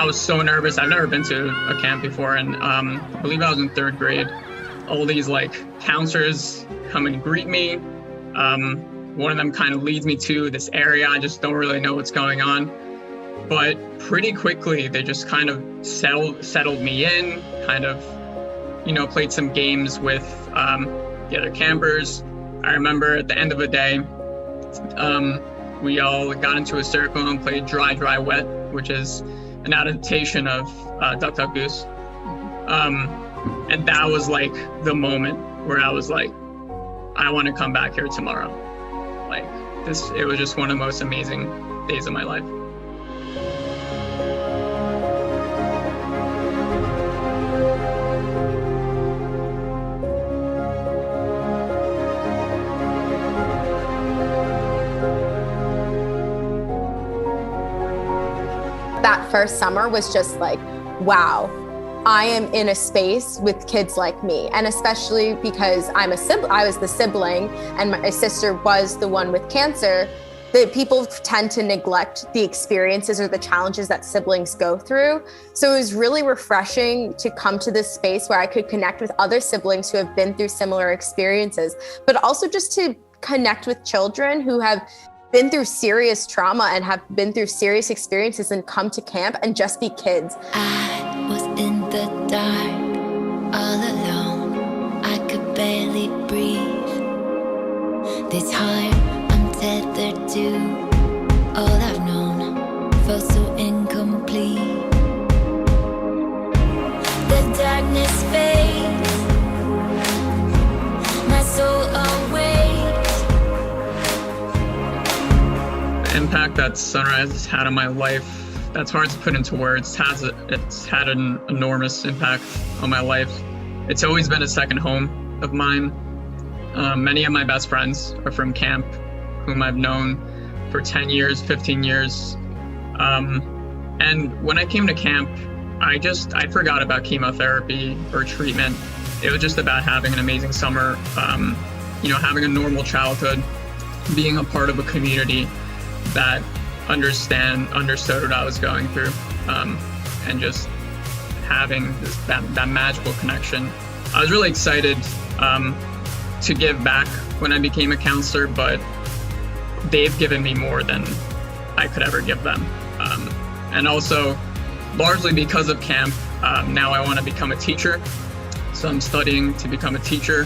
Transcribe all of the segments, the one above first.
I was so nervous. I've never been to a camp before, and I believe I was in 3rd grade. All these like counselors come and greet me. One of them kind of leads me to this area. I just don't really know what's going on. But pretty quickly, they just kind of settled me in, kind of, played some games with the other campers. I remember at the end of the day, we all got into a circle and played Dry, Wet, which is an adaptation of Duck, Duck, Goose. And that was like the moment where I was like, I want to come back here tomorrow. Like it was just one of the most amazing days of my life. That first summer was just like, wow, I am in a space with kids like me. And especially because I was the sibling and my sister was the one with cancer, that people tend to neglect the experiences or the challenges that siblings go through. So it was really refreshing to come to this space where I could connect with other siblings who have been through similar experiences, but also just to connect with children who have been through serious trauma and have been through serious experiences and come to camp and just be kids. I was in the dark, all alone. I could barely breathe. This heart I'm tethered to, all I've known felt so incomplete. The darkness fades, my soul awakes. The impact that Sunrise has had on my life, that's hard to put into words. It's had an enormous impact on my life. It's always been a second home of mine. Many of my best friends are from camp, whom I've known for 10 years, 15 years. And when I came to camp, I forgot about chemotherapy or treatment. It was just about having an amazing summer, having a normal childhood, being a part of a community that understood what I was going through, and just having that magical connection. I was really excited to give back when I became a counselor, but they've given me more than I could ever give them. And also, largely because of camp, now I want to become a teacher. So I'm studying to become a teacher.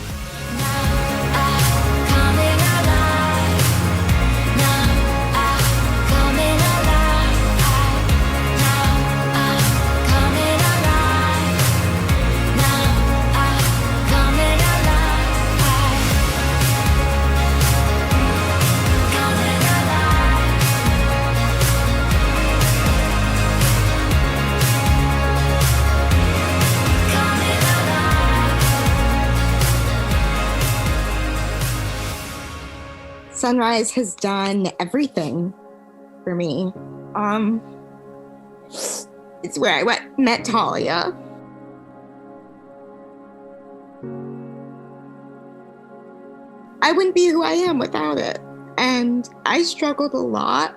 Sunrise has done everything for me. It's where I met Talia. I wouldn't be who I am without it. And I struggled a lot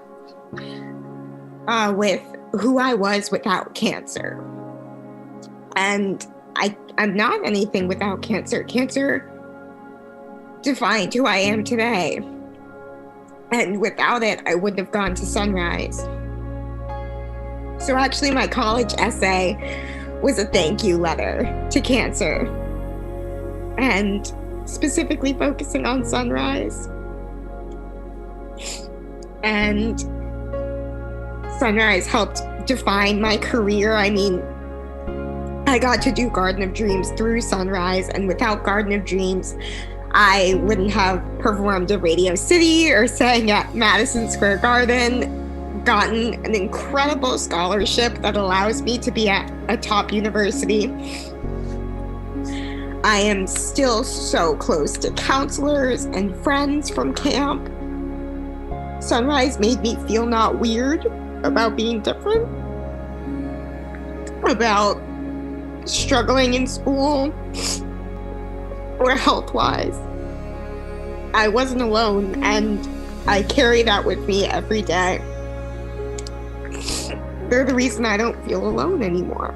with who I was without cancer. And I'm not anything without cancer. Cancer defined who I am today. And without it, I wouldn't have gone to Sunrise. So actually, my college essay was a thank you letter to cancer, and specifically focusing on Sunrise. And Sunrise helped define my career. I mean, I got to do Garden of Dreams through Sunrise, and without Garden of Dreams, I wouldn't have performed at Radio City or sang at Madison Square Garden, gotten an incredible scholarship that allows me to be at a top university. I am still so close to counselors and friends from camp. Sunrise made me feel not weird about being different, about struggling in school, or health-wise. I wasn't alone, and I carry that with me every day. They're the reason I don't feel alone anymore.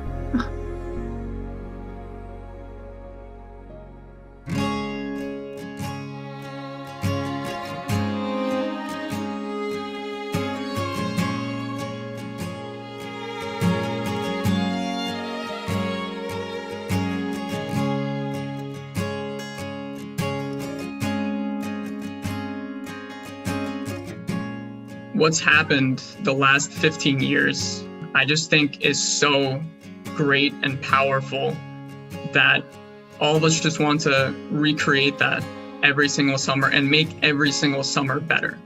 What's happened the last 15 years, I just think is so great and powerful that all of us just want to recreate that every single summer and make every single summer better.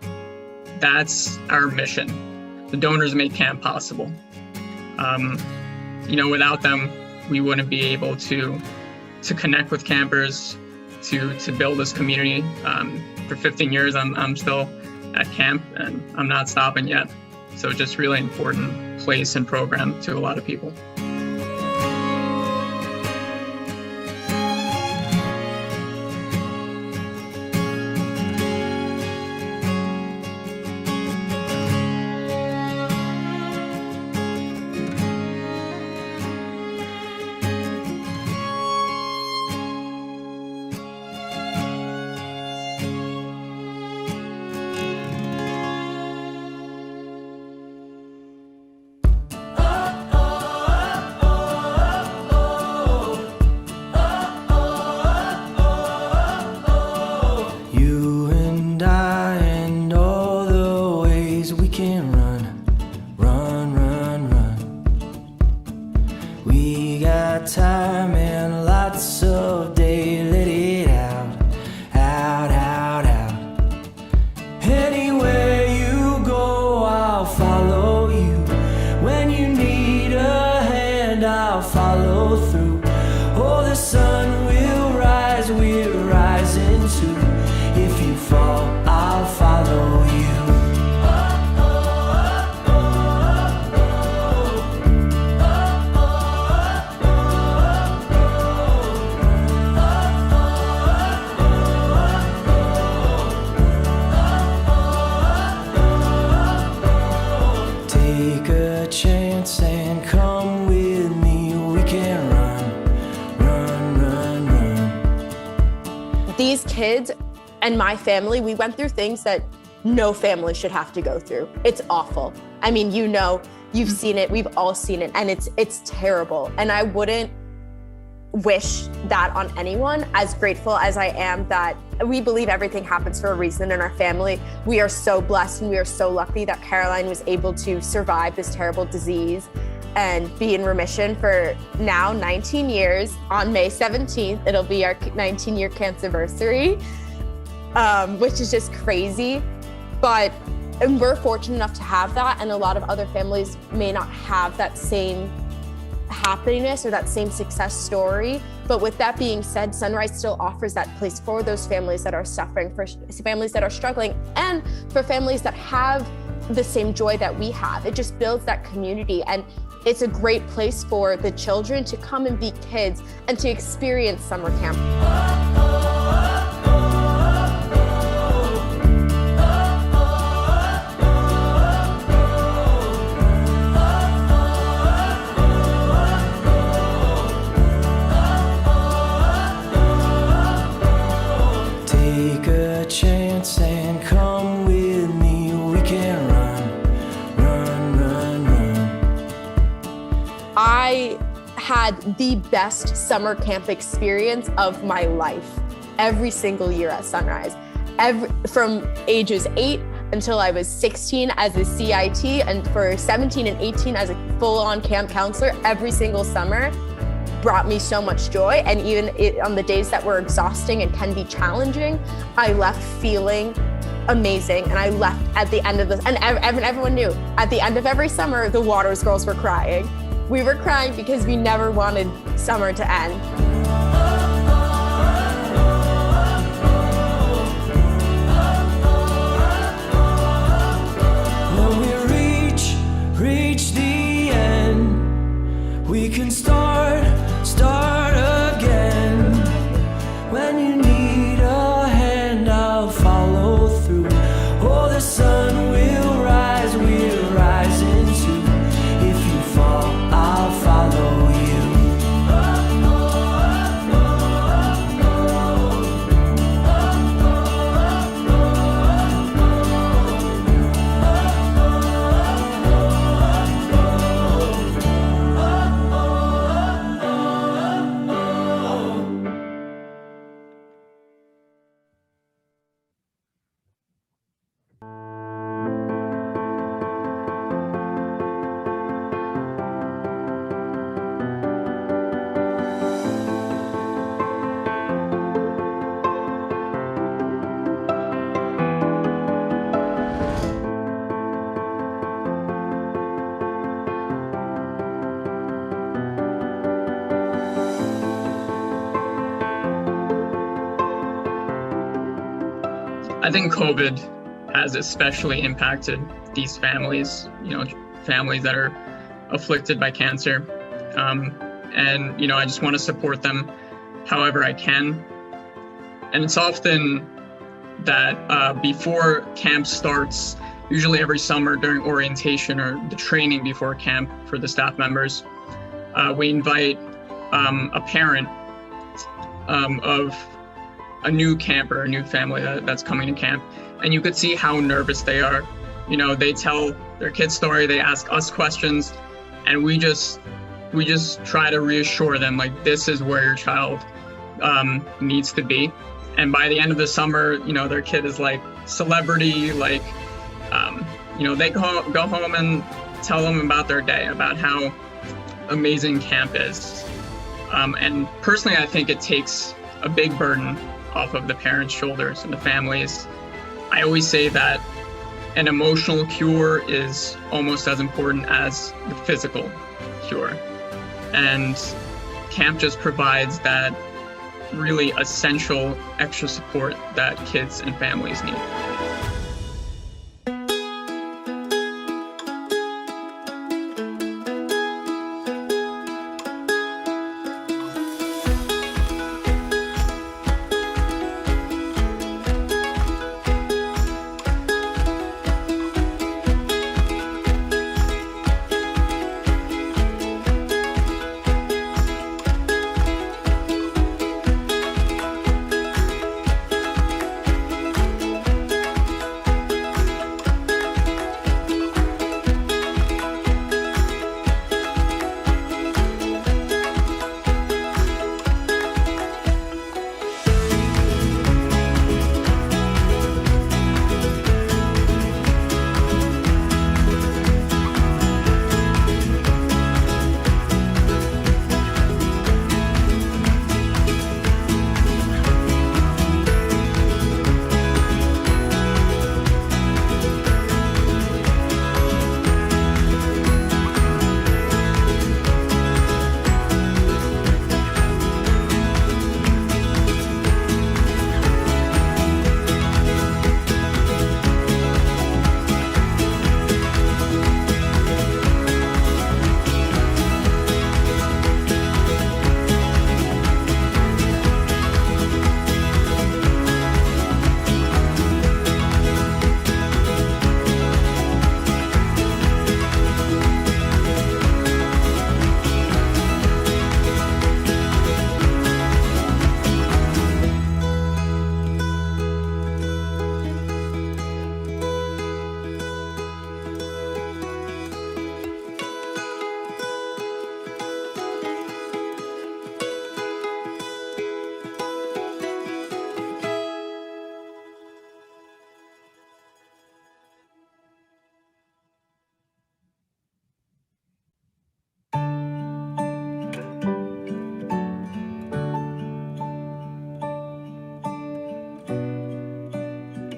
That's our mission. The donors make camp possible. Without them, we wouldn't be able to connect with campers, to build this community. For 15 years, I'm still at camp and I'm not stopping yet. So just really important place and program to a lot of people. Time and lots of day, let it out, out, out, out. Anywhere you go, I'll follow you. When you need a hand, I'll follow through. Oh, the sun will rise, we're rising too. If you fall, I'll follow you. And come with me, we can run. These kids and my family, we went through things that no family should have to go through. It's awful. I mean, you've seen it, we've all seen it, and it's terrible. And I wouldn't wish that on anyone. As grateful as I am that we believe everything happens for a reason in our family, we are so blessed and we are so lucky that Caroline was able to survive this terrible disease and be in remission for now 19 years. On May 17th, it'll be our 19-year cancerversary, which is just crazy. But we're fortunate enough to have that, and a lot of other families may not have that same happiness or that same success story. But with that being said, Sunrise still offers that place for those families that are suffering, for families that are struggling, and for families that have the same joy that we have. It just builds that community, and it's a great place for the children to come and be kids and to experience summer camp. And come with me, we can run. I had the best summer camp experience of my life every single year at Sunrise. From ages 8 until I was 16 as a CIT, and for 17 and 18 as a full-on camp counselor, every single summer brought me so much joy. And even on the days that were exhausting and can be challenging, I left feeling amazing. And I left at the end of this, and everyone knew, at the end of every summer, the Waters girls were crying. We were crying because we never wanted summer to end. When we reach the end, we can start again. When you need a hand, I'll follow through. Oh, the sun will rise, we're rising too. If I think COVID has especially impacted these families, families that are afflicted by cancer. And I just want to support them however I can. And it's often that before camp starts, usually every summer during orientation or the training before camp for the staff members, we invite a parent of a new camper, a new family that's coming to camp. And you could see how nervous they are. They tell their kid's story, they ask us questions, and we just try to reassure them, like, this is where your child needs to be. And by the end of the summer, their kid is like celebrity, like, they go home and tell them about their day, about how amazing camp is. And personally, I think it takes a big burden off of the parents' shoulders and the families. I always say that an emotional cure is almost as important as the physical cure. And camp just provides that really essential extra support that kids and families need.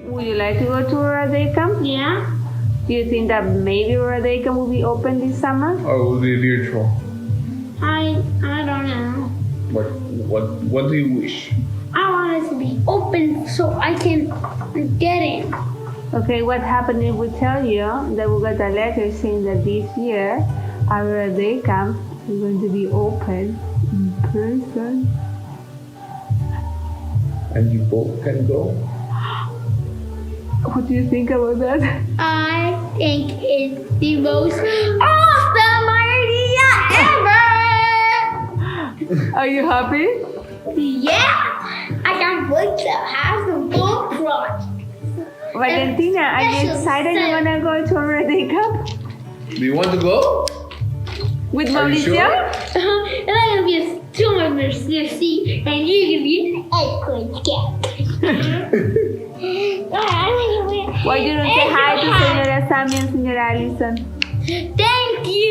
Would you like to go to a day camp? Yeah. Do you think that maybe a day camp will be open this summer? Or it will be virtual? I don't know. What do you wish? I want it to be open so I can get in. Okay, what happened if we tell you that we got a letter saying that this year our day camp is going to be open in person? And you both can go? What do you think about that? I think it's the most awesome idea ever! Are you happy? Yeah! I can't wait to have the book project. Valentina, are you excited you're gonna go to a day camp? Do you want to go? With Are you Mauricio? sure? And I'm gonna be a swimmer, Sissy, and you're gonna be an eggplant cat. Why you don't say hi to Señora Sammy and Señora Allison? Thank you!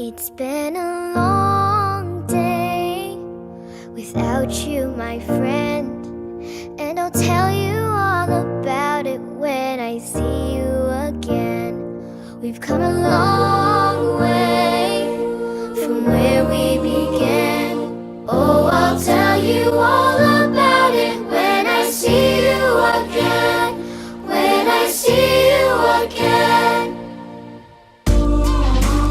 It's been a long day without you, my friend, and I'll tell you all about it when I see you again. We've come a long way from where we began. Oh, I'll tell you all about it when I see you again. When I see you again.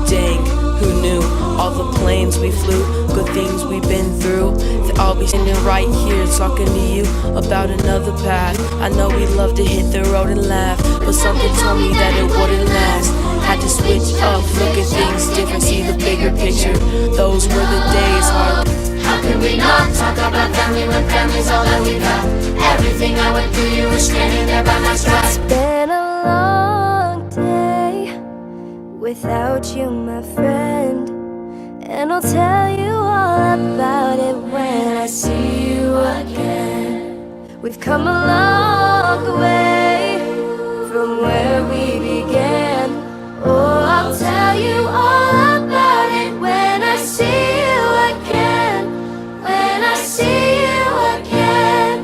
Dang, who knew? All the planes we flew, good things we've been through. I'll be standing right here talking to you about another path. I know we love to hit the road and laugh, but something told me that it wouldn't last. Had to switch up, look at things different, see the bigger picture. Those were the days hard. How could we not talk about family when family's all that we've had? Everything I went through, you were standing there by my side. It's been a long day without you, my friend, and I'll tell you all about it when I see you again. We've come a long way from where we began. Oh, I'll tell you all about it when I see you again. When I see you again.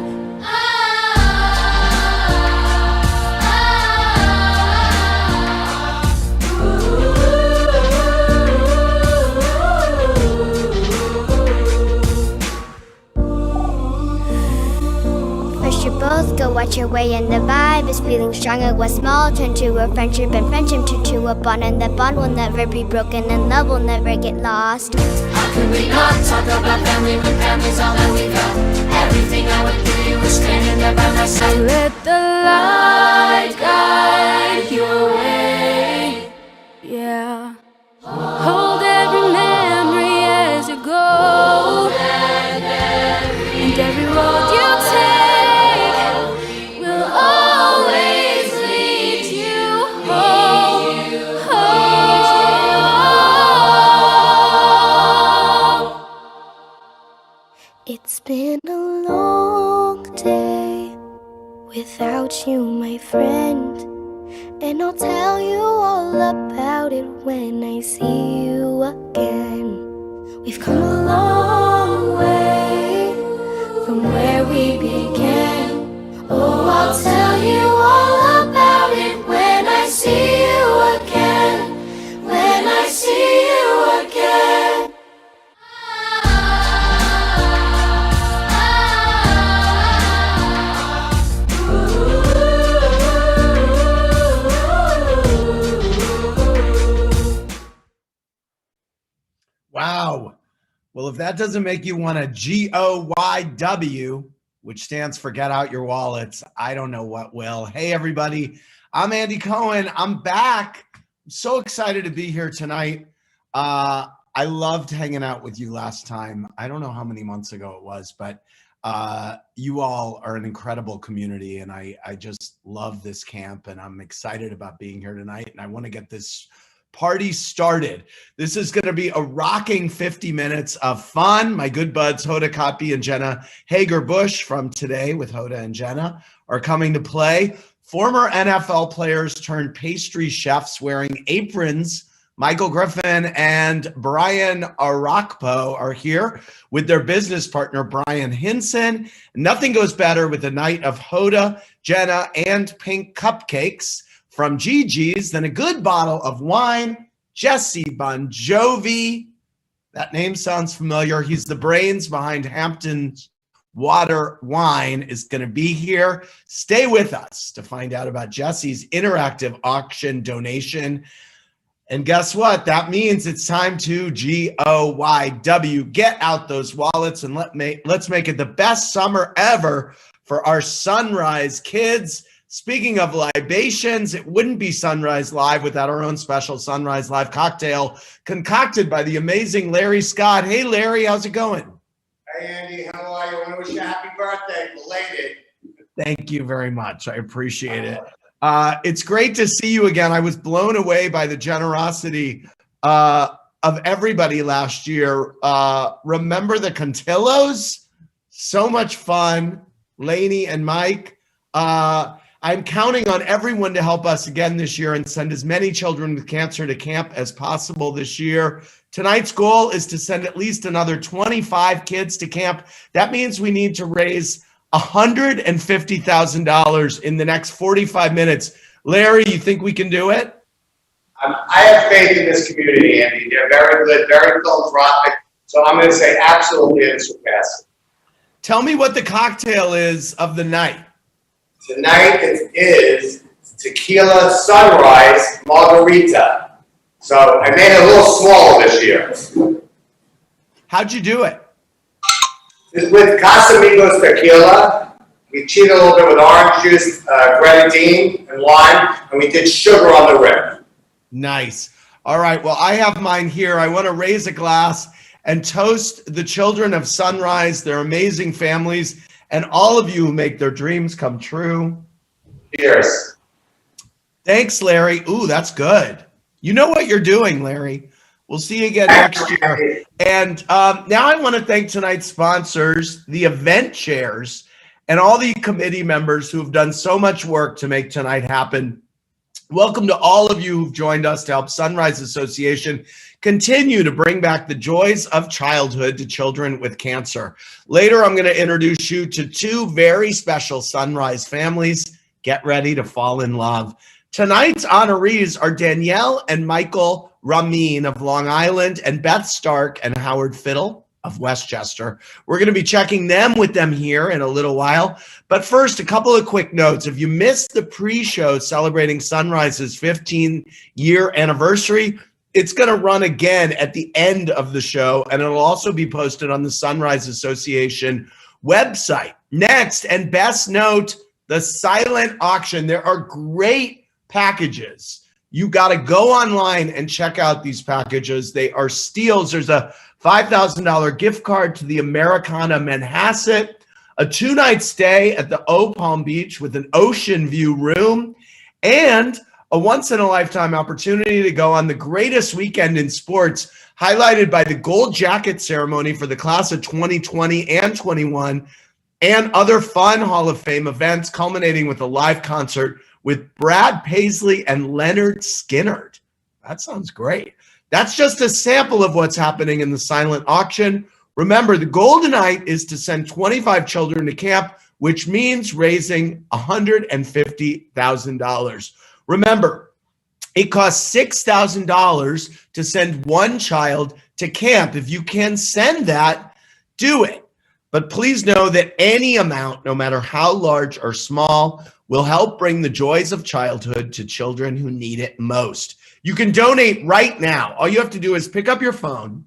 First you both go out your way and the vibe is feeling stronger. What's small turn to a friendship and friendship turn to a bond, and that bond will never be broken and love will never get lost. How could we not talk about family when family's all that we got? Everything I went through, you were standing there by my side. Let the light guide your way. Yeah. Hold every memory as you go, and every road you take will always lead you home. It's been a long day without you, my friend, and I'll tell you all about it when I see you again. We've come a long way from where we began. Oh, I'll tell you all about it when I see you again. When I see you again. Wow. Well, if that doesn't make you want to GOYW, which stands for Get Out Your Wallets, I don't know what will. Hey, everybody. I'm Andy Cohen. I'm back. I'm so excited to be here tonight. I loved hanging out with you last time. I don't know how many months ago it was, but you all are an incredible community, and I just love this camp, and I'm excited about being here tonight, and I want to get this party started. This is going to be a rocking 50 minutes of fun. My good buds, Hoda Kotb and Jenna Hager-Bush from Today with Hoda and Jenna are coming to play. Former NFL players turned pastry chefs wearing aprons, Michael Griffin and Brian Arakpo, are here with their business partner, Brian Hinson. Nothing goes better with a night of Hoda, Jenna, and pink cupcakes from Gigi's than a good bottle of wine. Jesse Bon Jovi, that name sounds familiar. He's the brains behind Hampton's Water Wine, is going to be here. Stay with us to find out about Jesse's interactive auction donation. And guess what? That means it's time to GOYW. Get out those wallets and let's make it the best summer ever for our Sunrise kids. Speaking of libations, it wouldn't be Sunrise Live without our own special Sunrise Live cocktail concocted by the amazing Larry Scott. Hey, Larry, how's it going? Hey, Andy, how are you? I want to wish you a happy birthday, belated. Thank you very much. I appreciate it. It's great to see you again. I was blown away by the generosity of everybody last year. Remember the Contillos? So much fun. Lainey and Mike. I'm counting on everyone to help us again this year and send as many children with cancer to camp as possible this year. Tonight's goal is to send at least another 25 kids to camp. That means we need to raise $150,000 in the next 45 minutes. Larry, you think we can do it? I have faith in this community, Andy. They're very good, very philanthropic. So I'm going to say absolutely unsurpassing. Tell me what the cocktail is of the night. Tonight it is tequila sunrise margarita. So I made it a little smaller this year. How'd you do it? With Casamigos tequila, we cheated a little bit with orange juice, grenadine, and lime, and we did sugar on the rim. Nice. All right. Well, I have mine here. I want to raise a glass and toast the children of Sunrise, their amazing families, and all of you who make their dreams come true. Cheers. Thanks, Larry. Ooh, that's good. You know what you're doing, Larry. We'll see you again next year. And now I want to thank tonight's sponsors, the event chairs, and all the committee members who have done so much work to make tonight happen. Welcome to all of you who've joined us to help Sunrise Association continue to bring back the joys of childhood to children with cancer. Later, I'm going to introduce you to two very special Sunrise families. Get ready to fall in love. Tonight's honorees are Danielle and Michael Ramin of Long Island and Beth Stark and Howard Fiddle of Westchester. We're going to be checking them with them here in a little while. But first, a couple of quick notes. If you missed the pre-show celebrating Sunrise's 15-year anniversary, it's going to run again at the end of the show, and it'll also be posted on the Sunrise Association website. Next, and best note, the silent auction. There are great packages. You got to go online and check out these packages. They are steals. There's a $5,000 gift card to the Americana Manhasset, a 2-night stay at the O Palm Beach with an ocean view room, and a once-in-a-lifetime opportunity to go on the greatest weekend in sports, highlighted by the gold jacket ceremony for the class of 2020 and 21, and other fun Hall of Fame events, culminating with a live concert with Brad Paisley and Leonard Skinnard. That sounds great. That's just a sample of what's happening in the silent auction. Remember, the goal tonight is to send 25 children to camp, which means raising $150,000. Remember, it costs $6,000 to send one child to camp. If you can send that, do it. But please know that any amount, no matter how large or small, will help bring the joys of childhood to children who need it most. You can donate right now. All you have to do is pick up your phone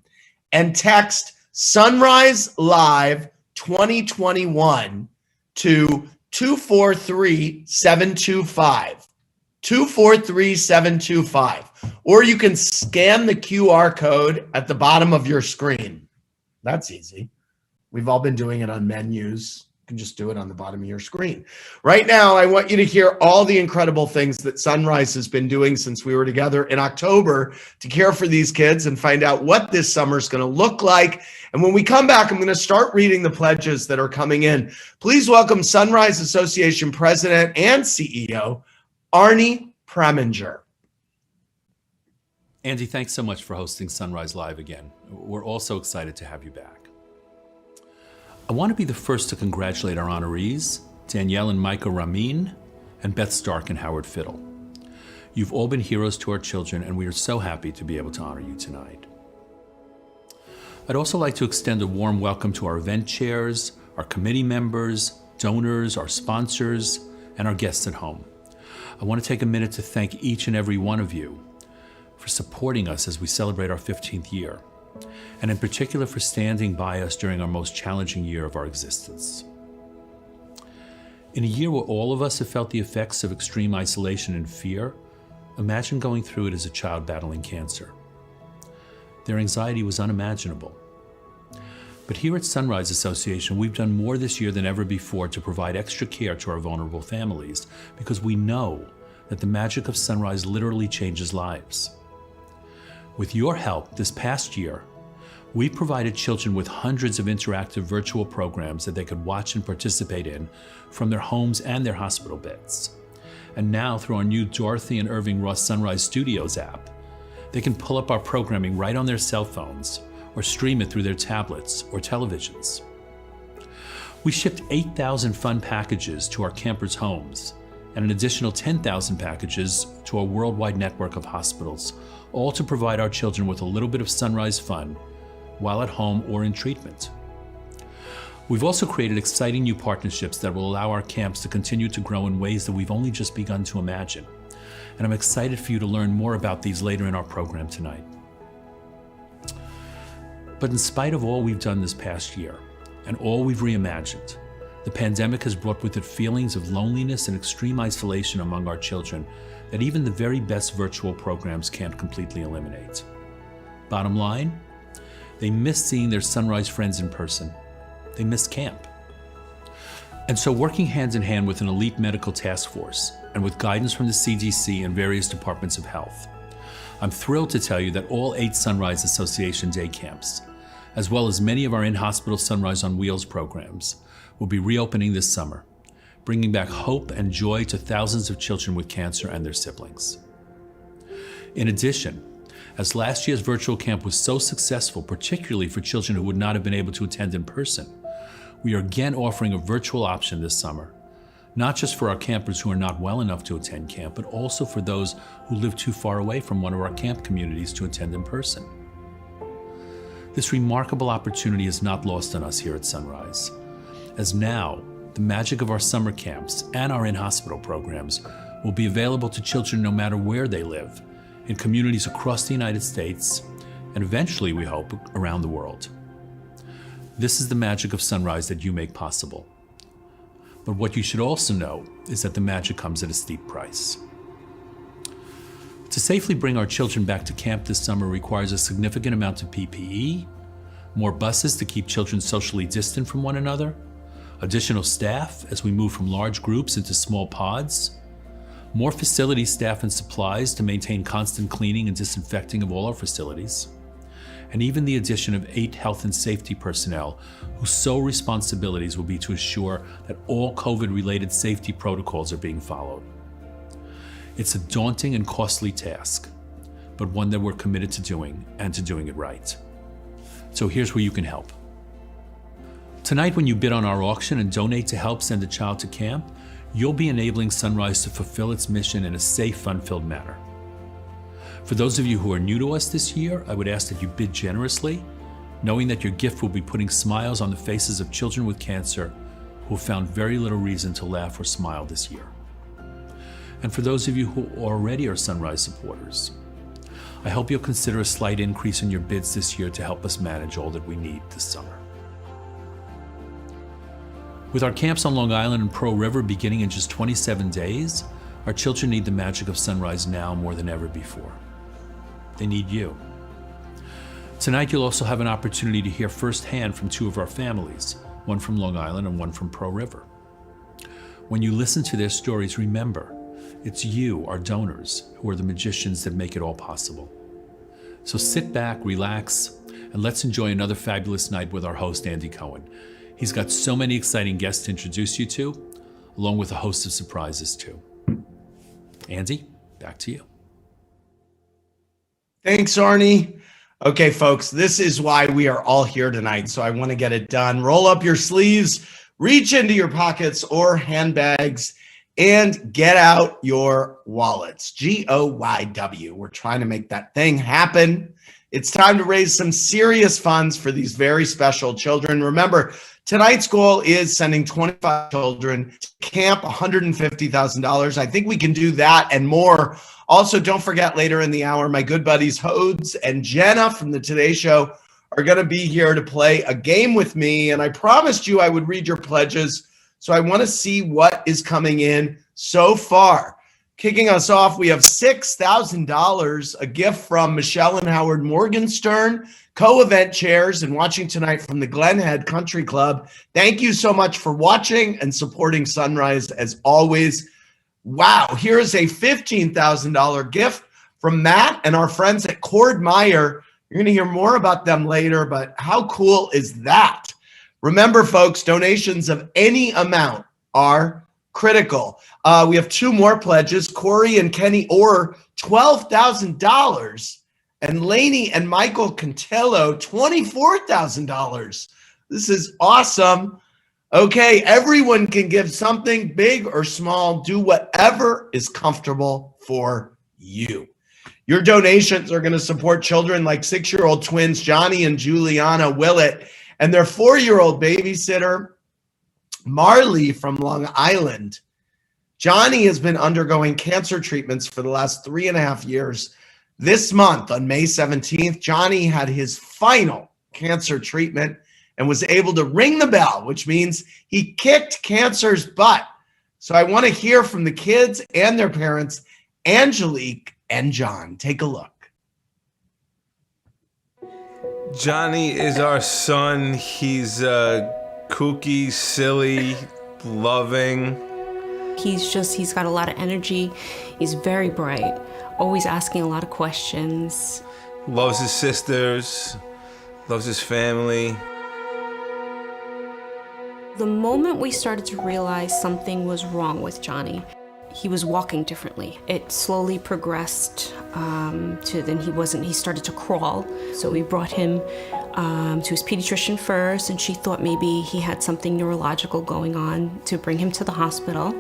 and text SunriseLIVE 2021 to 243-725. 243-725. Or you can scan the QR code at the bottom of your screen. That's easy. We've all been doing it on menus. You can just do it on the bottom of your screen. Right now, I want you to hear all the incredible things that Sunrise has been doing since we were together in October to care for these kids and find out what this summer is going to look like. And when we come back, I'm going to start reading the pledges that are coming in. Please welcome Sunrise Association President and CEO, Arnie Preminger. Andy, thanks so much for hosting Sunrise Live again. We're also excited to have you back. I want to be the first to congratulate our honorees, Danielle and Michael Ramin, and Beth Stark and Howard Fiddle. You've all been heroes to our children, and we are so happy to be able to honor you tonight. I'd also like to extend a warm welcome to our event chairs, our committee members, donors, our sponsors, and our guests at home. I want to take a minute to thank each and every one of you for supporting us as we celebrate our 15th year, and in particular for standing by us during our most challenging year of our existence. In a year where all of us have felt the effects of extreme isolation and fear, imagine going through it as a child battling cancer. Their anxiety was unimaginable. But here at Sunrise Association, we've done more this year than ever before to provide extra care to our vulnerable families, because we know that the magic of Sunrise literally changes lives. With your help, this past year, we provided children with hundreds of interactive virtual programs that they could watch and participate in from their homes and their hospital beds. And now through our new Dorothy and Irving Ross Sunrise Studios app, they can pull up our programming right on their cell phones or stream it through their tablets or televisions. We shipped 8,000 fun packages to our campers' homes and an additional 10,000 packages to our worldwide network of hospitals, all to provide our children with a little bit of sunrise fun while at home or in treatment. We've also created exciting new partnerships that will allow our camps to continue to grow in ways that we've only just begun to imagine. And I'm excited for you to learn more about these later in our program tonight. But in spite of all we've done this past year and all we've reimagined, the pandemic has brought with it feelings of loneliness and extreme isolation among our children that even the very best virtual programs can't completely eliminate. Bottom line, they miss seeing their Sunrise friends in person. They miss camp. And so, working hand in hand with an elite medical task force and with guidance from the CDC and various departments of health, I'm thrilled to tell you that all 8 Sunrise Association day camps, as well as many of our in-hospital Sunrise on Wheels programs, will be reopening this summer, bringing back hope and joy to thousands of children with cancer and their siblings. In addition, as last year's virtual camp was so successful, particularly for children who would not have been able to attend in person, we are again offering a virtual option this summer, not just for our campers who are not well enough to attend camp, but also for those who live too far away from one of our camp communities to attend in person. This remarkable opportunity is not lost on us here at Sunrise, as now the magic of our summer camps and our in-hospital programs will be available to children no matter where they live, in communities across the United States, and eventually, we hope, around the world. This is the magic of Sunrise that you make possible. But what you should also know is that the magic comes at a steep price. To safely bring our children back to camp this summer requires a significant amount of PPE, more buses to keep children socially distant from one another, additional staff as we move from large groups into small pods, more facility staff and supplies to maintain constant cleaning and disinfecting of all our facilities, and even the addition of 8 health and safety personnel whose sole responsibilities will be to assure that all COVID-related safety protocols are being followed. It's a daunting and costly task, but one that we're committed to doing and to doing it right. So here's where you can help. Tonight, when you bid on our auction and donate to help send a child to camp, you'll be enabling Sunrise to fulfill its mission in a safe, fun-filled manner. For those of you who are new to us this year, I would ask that you bid generously, knowing that your gift will be putting smiles on the faces of children with cancer who have found very little reason to laugh or smile this year. And for those of you who already are Sunrise supporters, I hope you'll consider a slight increase in your bids this year to help us manage all that we need this summer. With our camps on Long Island and Pearl River beginning in just 27 days, our children need the magic of Sunrise now more than ever before. They need you. Tonight, you'll also have an opportunity to hear firsthand from 2 of our families, one from Long Island and one from Pearl River. When you listen to their stories, remember, it's you, our donors, who are the magicians that make it all possible. So sit back, relax, and let's enjoy another fabulous night with our host, Andy Cohen. He's got so many exciting guests to introduce you to, along with a host of surprises too. Andy, back to you. Thanks, Arnie. Okay, folks, this is why we are all here tonight, so I want to get it done. Roll up your sleeves, reach into your pockets or handbags, and get out your wallets. GOYW. We're trying to make that thing happen. It's time to raise some serious funds for these very special children. Remember, tonight's goal is sending 25 children to camp, $150,000. I think we can do that and more. Also, don't forget later in the hour, my good buddies Hodes and Jenna from the Today Show are going to be here to play a game with me. And I promised you I would read your pledges. So I want to see what is coming in so far. Kicking us off, we have $6,000, a gift from Michelle and Howard Morgenstern, co-event chairs, and watching tonight from the Glen Head Country Club. Thank you so much for watching and supporting Sunrise as always. Wow, here's a $15,000 gift from Matt and our friends at Cord Meyer. You're going to hear more about them later, but how cool is that? Remember, folks, donations of any amount are critical. We have two more pledges. Corey and Kenny Orr, $12,000. And Lainey and Michael Cantillo, $24,000. This is awesome. Okay, everyone can give something big or small. Do whatever is comfortable for you. Your donations are going to support children like 6-year-old twins Johnny and Juliana Willett and their 4-year-old babysitter, Marley from Long Island. Johnny has been undergoing cancer treatments for the last 3.5 years. This month, on May 17th, Johnny had his final cancer treatment and was able to ring the bell, which means he kicked cancer's butt. So I want to hear from the kids and their parents, Angelique and John. Take a look. Johnny is our son. He's kooky, silly, loving. He's got a lot of energy. He's very bright, always asking a lot of questions. Loves his sisters, loves his family. The moment we started to realize something was wrong with Johnny, he was walking differently. It slowly progressed to then he started to crawl. So we brought him to his pediatrician first, and she thought maybe he had something neurological going on to bring him to the hospital.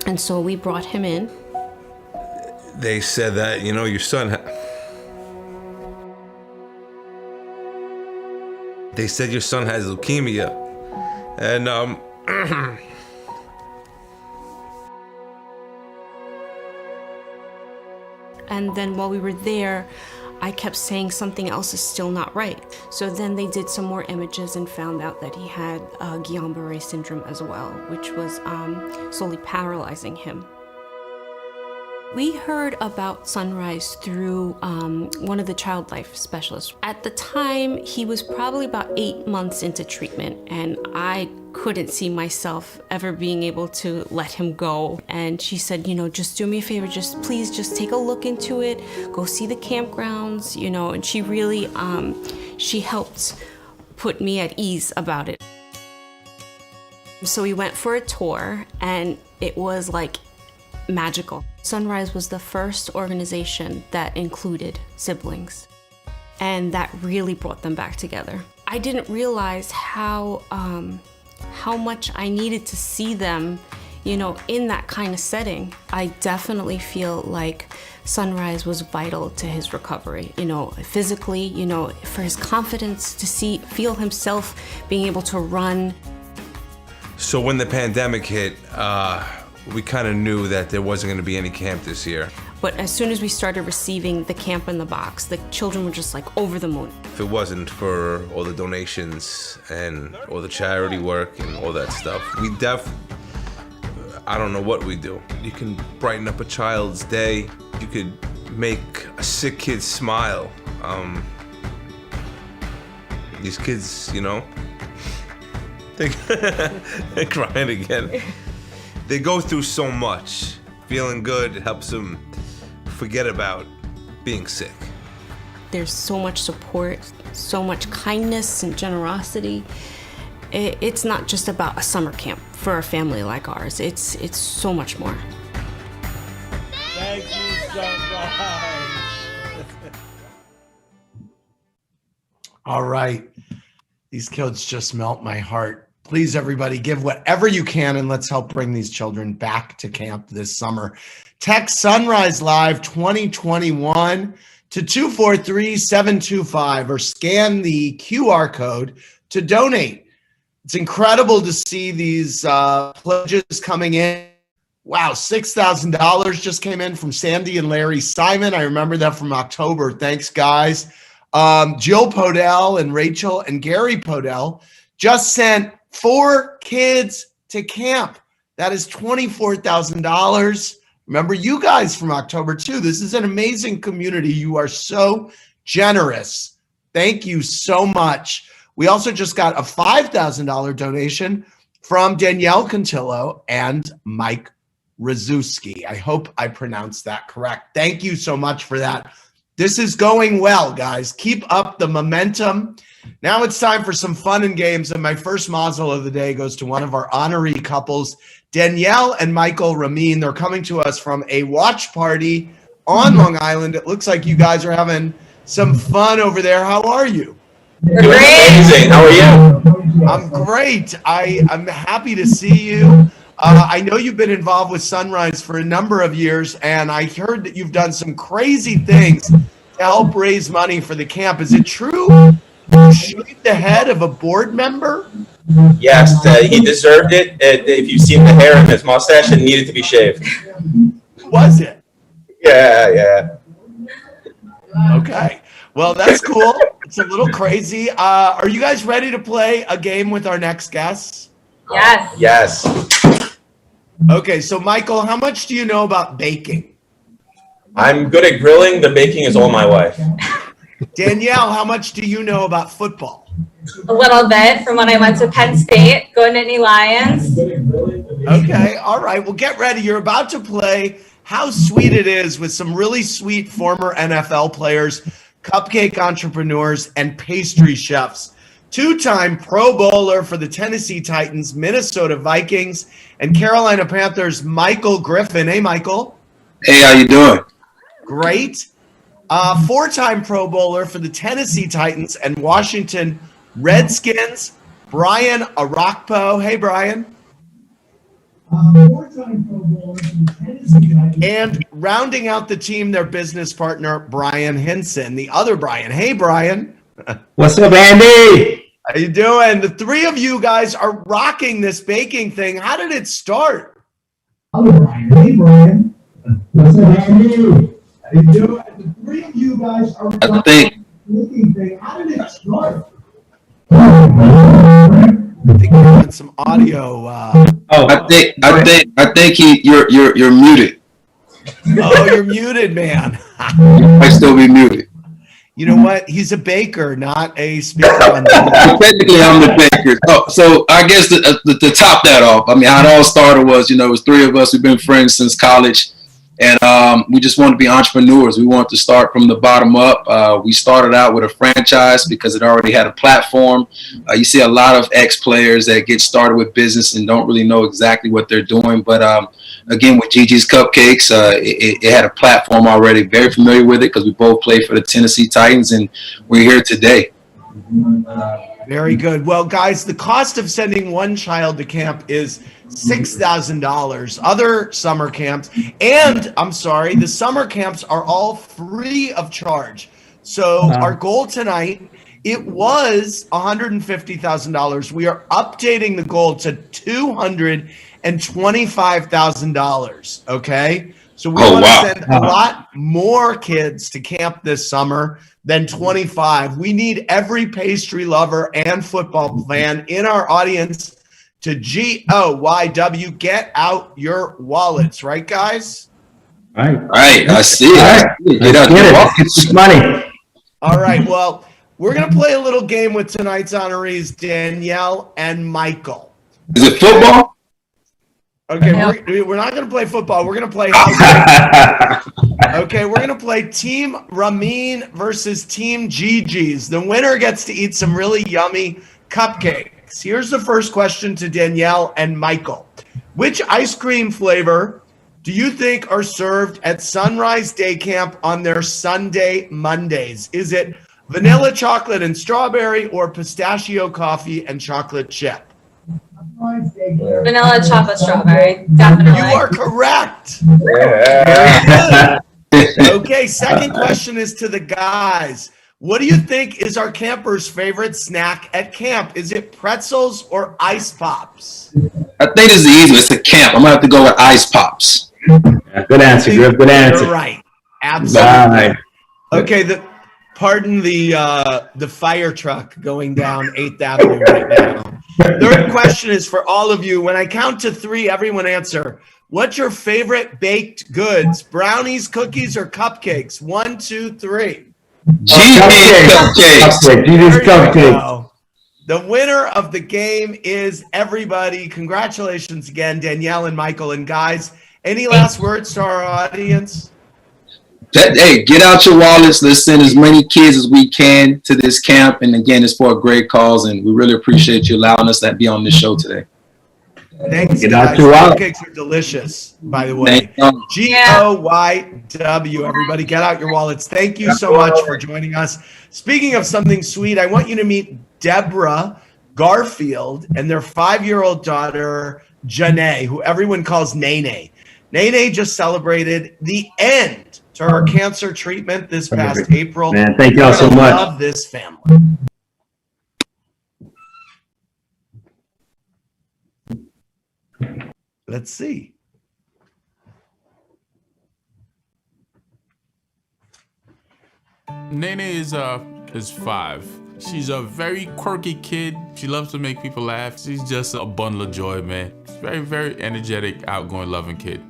And so we brought him in. They said that, your son they said your son has leukemia. And And then while we were there, I kept saying something else is still not right. So then they did some more images and found out that he had Guillain-Barré syndrome as well, which was slowly paralyzing him. We heard about Sunrise through one of the child life specialists. At the time, he was probably about 8 months into treatment, and I couldn't see myself ever being able to let him go. And she said, just do me a favor, please take a look into it, go see the campgrounds, and she really, she helped put me at ease about it. So we went for a tour, and it was like magical. Sunrise was the first organization that included siblings, and that really brought them back together. I didn't realize how much I needed to see them, in that kind of setting. I definitely feel like Sunrise was vital to his recovery, physically, for his confidence to feel himself being able to run. So when the pandemic hit, we kind of knew that there wasn't going to be any camp this year. But as soon as we started receiving the camp in the box, the children were just like over the moon. If it wasn't for all the donations and all the charity work and all that stuff, I don't know what we do. You can brighten up a child's day. You could make a sick kid smile. These kids, they're crying again. They go through so much. Feeling good helps them forget about being sick. There's so much support, so much kindness and generosity. It's not just about a summer camp for a family like ours. It's so much more. Thank you so much. All right. These kids just melt my heart. Please, everybody, give whatever you can, and let's help bring these children back to camp this summer. Text Sunrise Live 2021 to 243-725 or scan the QR code to donate. It's incredible to see these pledges coming in. Wow, $6,000 just came in from Sandy and Larry Simon. I remember that from October. Thanks, guys. Jill Podell and Rachel and Gary Podell just sent 4 kids to camp. That is $24,000. Remember you guys from October too. This is an amazing community. You are so generous. Thank you so much. We also just got a $5,000 donation from Danielle Cantillo and Mike Razuski. I hope I pronounced that correct. Thank you so much for that. This is going well, guys. Keep up the momentum. Now it's time for some fun and games, and my first mazel of the day goes to one of our honoree couples, Danielle and Michael Ramin. They're coming to us from a watch party on Long Island. It looks like you guys are having some fun over there. How are you? Amazing. How are you? I'm great. I'm happy to see you. I know you've been involved with Sunrise for a number of years, and I heard that you've done some crazy things to help raise money for the camp. Is it true you shaved the head of a board member? Yes, he deserved it. If you've seen the hair and his mustache, it needed to be shaved. Was it? Yeah. Okay. Well, that's cool. It's a little crazy. Are you guys ready to play a game with our next guests? Yes. Okay, so Michael, how much do you know about baking? I'm good at grilling. The baking is all my wife. Danielle, how much do you know about football? A little bit from when I went to Penn State. Go Nittany Lions. Okay, all right. Well, get ready. You're about to play How Sweet It Is with some really sweet former NFL players, cupcake entrepreneurs, and pastry chefs. Two-time Pro Bowler for the Tennessee Titans, Minnesota Vikings, and Carolina Panthers, Michael Griffin. Hey, Michael. Hey, how you doing? Great. Four-time Pro Bowler for the Tennessee Titans and Washington Redskins, Brian Arakpo. Hey, Brian. Four-time Pro Bowler for the Tennessee Titans. And rounding out the team, their business partner, Brian Hinson, the other Brian. Hey, Brian. What's up, Andy? How you doing? The three of you guys are rocking this baking thing. How did it start? Other Brian. Hey, Brian. What's up, Andy? How you doing? The three of you guys are rocking this baking thing. How did it start? I think we're having some audio. I think you're muted. Oh, you're muted, man. You might still be muted. You know what? He's a baker, not a speaker. Technically, I'm the baker. So I guess to top that off, I mean, how it all started was, it was three of us. We've been friends since college, and we just wanted to be entrepreneurs. We wanted to start from the bottom up. We started out with a franchise because it already had a platform. You see a lot of ex-players that get started with business and don't really know exactly what they're doing. But again, with Gigi's Cupcakes, it had a platform already. Very familiar with it because we both played for the Tennessee Titans, and we're here today. Very good. Well, guys, the cost of sending one child to camp is $6,000. Other summer camps, and I'm sorry, the summer camps are all free of charge. So our goal tonight, it was $150,000. We are updating the goal to $225,000. Okay, so we want to send a lot more kids to camp this summer than 25. We need every pastry lover and football fan in our audience to GOYW. Get out your wallets, right, guys? Right. I see it. Get out your wallets. Get some money. All right. Well, we're gonna play a little game with tonight's honorees, Danielle and Michael. Is it football? Okay, we're not going to play football. We're going to play Okay, we're going to play Team Ramin versus Team Gigi's. The winner gets to eat some really yummy cupcakes. Here's the first question to Danielle and Michael. Which ice cream flavor do you think are served at Sunrise Day Camp on their Sunday Mondays? Is it vanilla chocolate and strawberry or pistachio coffee and chocolate chip? Vanilla chocolate strawberry. Definitely. You are correct. Yeah. Okay, second question is to the guys. What do you think is our campers' favorite snack at camp? Is it pretzels or ice pops? I think it's the easiest. It's a camp. I'm going to have to go with ice pops. Yeah, good answer, Griff. Good answer. You're right. Absolutely. Okay, pardon the fire truck going down 8th Avenue right now. Third question is for all of you. When I count to 3, everyone answer. What's your favorite baked goods? Brownies, cookies, or cupcakes? 1, 2, 3. Gigi's Cupcakes. Gigi's Cupcakes. The winner of the game is everybody. Congratulations again, Danielle and Michael. And guys, any last words to our audience? Hey, get out your wallets. Let's send as many kids as we can to this camp. And again, it's for a great cause. And we really appreciate you allowing us to be on this show today. Thanks, Get guys. out your wallet. Cupcakes are delicious, by the way. GOYW, everybody, get out your wallets. Thank you so much for joining us. Speaking of something sweet, I want you to meet Deborah Garfield and their 5-year-old daughter, Janae, who everyone calls Nene. Nene just celebrated the end to her cancer treatment this past April. Man, thank y'all so much. Love this family. Let's see. Nene is 5. She's a very quirky kid. She loves to make people laugh. She's just a bundle of joy, man. Very, very energetic, outgoing, loving kid.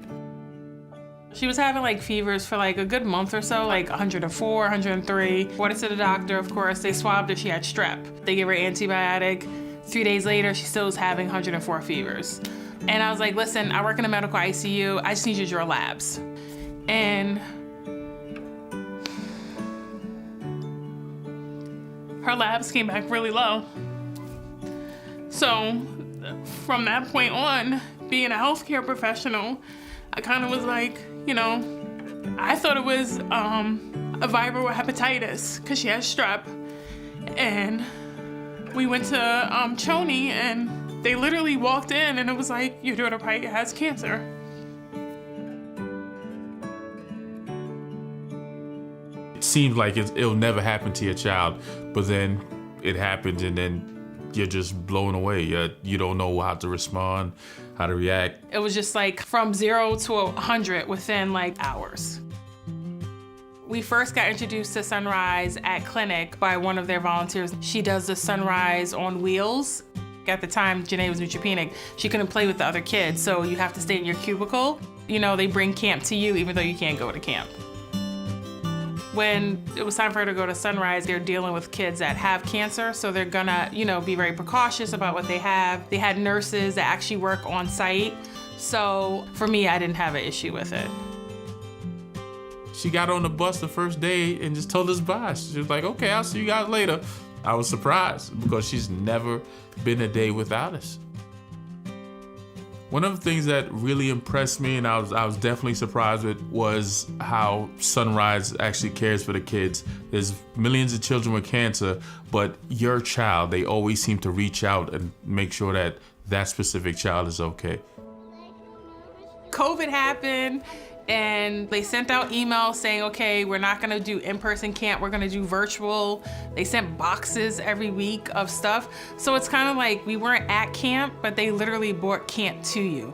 She was having like fevers for like a good month or so, like 104, 103. Brought her to the doctor, of course. They swabbed her, she had strep. They gave her antibiotic. 3 days later, she still was having 104 fevers. And I was like, listen, I work in a medical ICU. I just need you to draw labs. And her labs came back really low. So from that point on, being a healthcare professional, I kind of was like, you know, I thought it was a viral hepatitis because she has strep. And we went to Choney and they literally walked in and it was like, your daughter probably has cancer. It seems like it'll never happen to your child, but then it happens and then you're just blown away. You don't know how to respond, how to react. It was just like from 0 to 100 within like hours. We first got introduced to Sunrise at clinic by one of their volunteers. She does the Sunrise on wheels. At the time, Janae was neutropenic. She couldn't play with the other kids, so you have to stay in your cubicle. You know, they bring camp to you even though you can't go to camp. When it was time for her to go to Sunrise, they're dealing with kids that have cancer, so they're gonna, you know, be very precautious about what they have. They had nurses that actually work on site. So for me, I didn't have an issue with it. She got on the bus the first day and just told us bye. She was like, okay, I'll see you guys later. I was surprised because she's never been a day without us. One of the things that really impressed me and I was definitely surprised with was how Sunrise actually cares for the kids. There's millions of children with cancer, but your child, they always seem to reach out and make sure that that specific child is okay. COVID happened and they sent out emails saying, okay, we're not gonna do in-person camp, we're gonna do virtual. They sent boxes every week of stuff. So it's kind of like we weren't at camp, but they literally brought camp to you.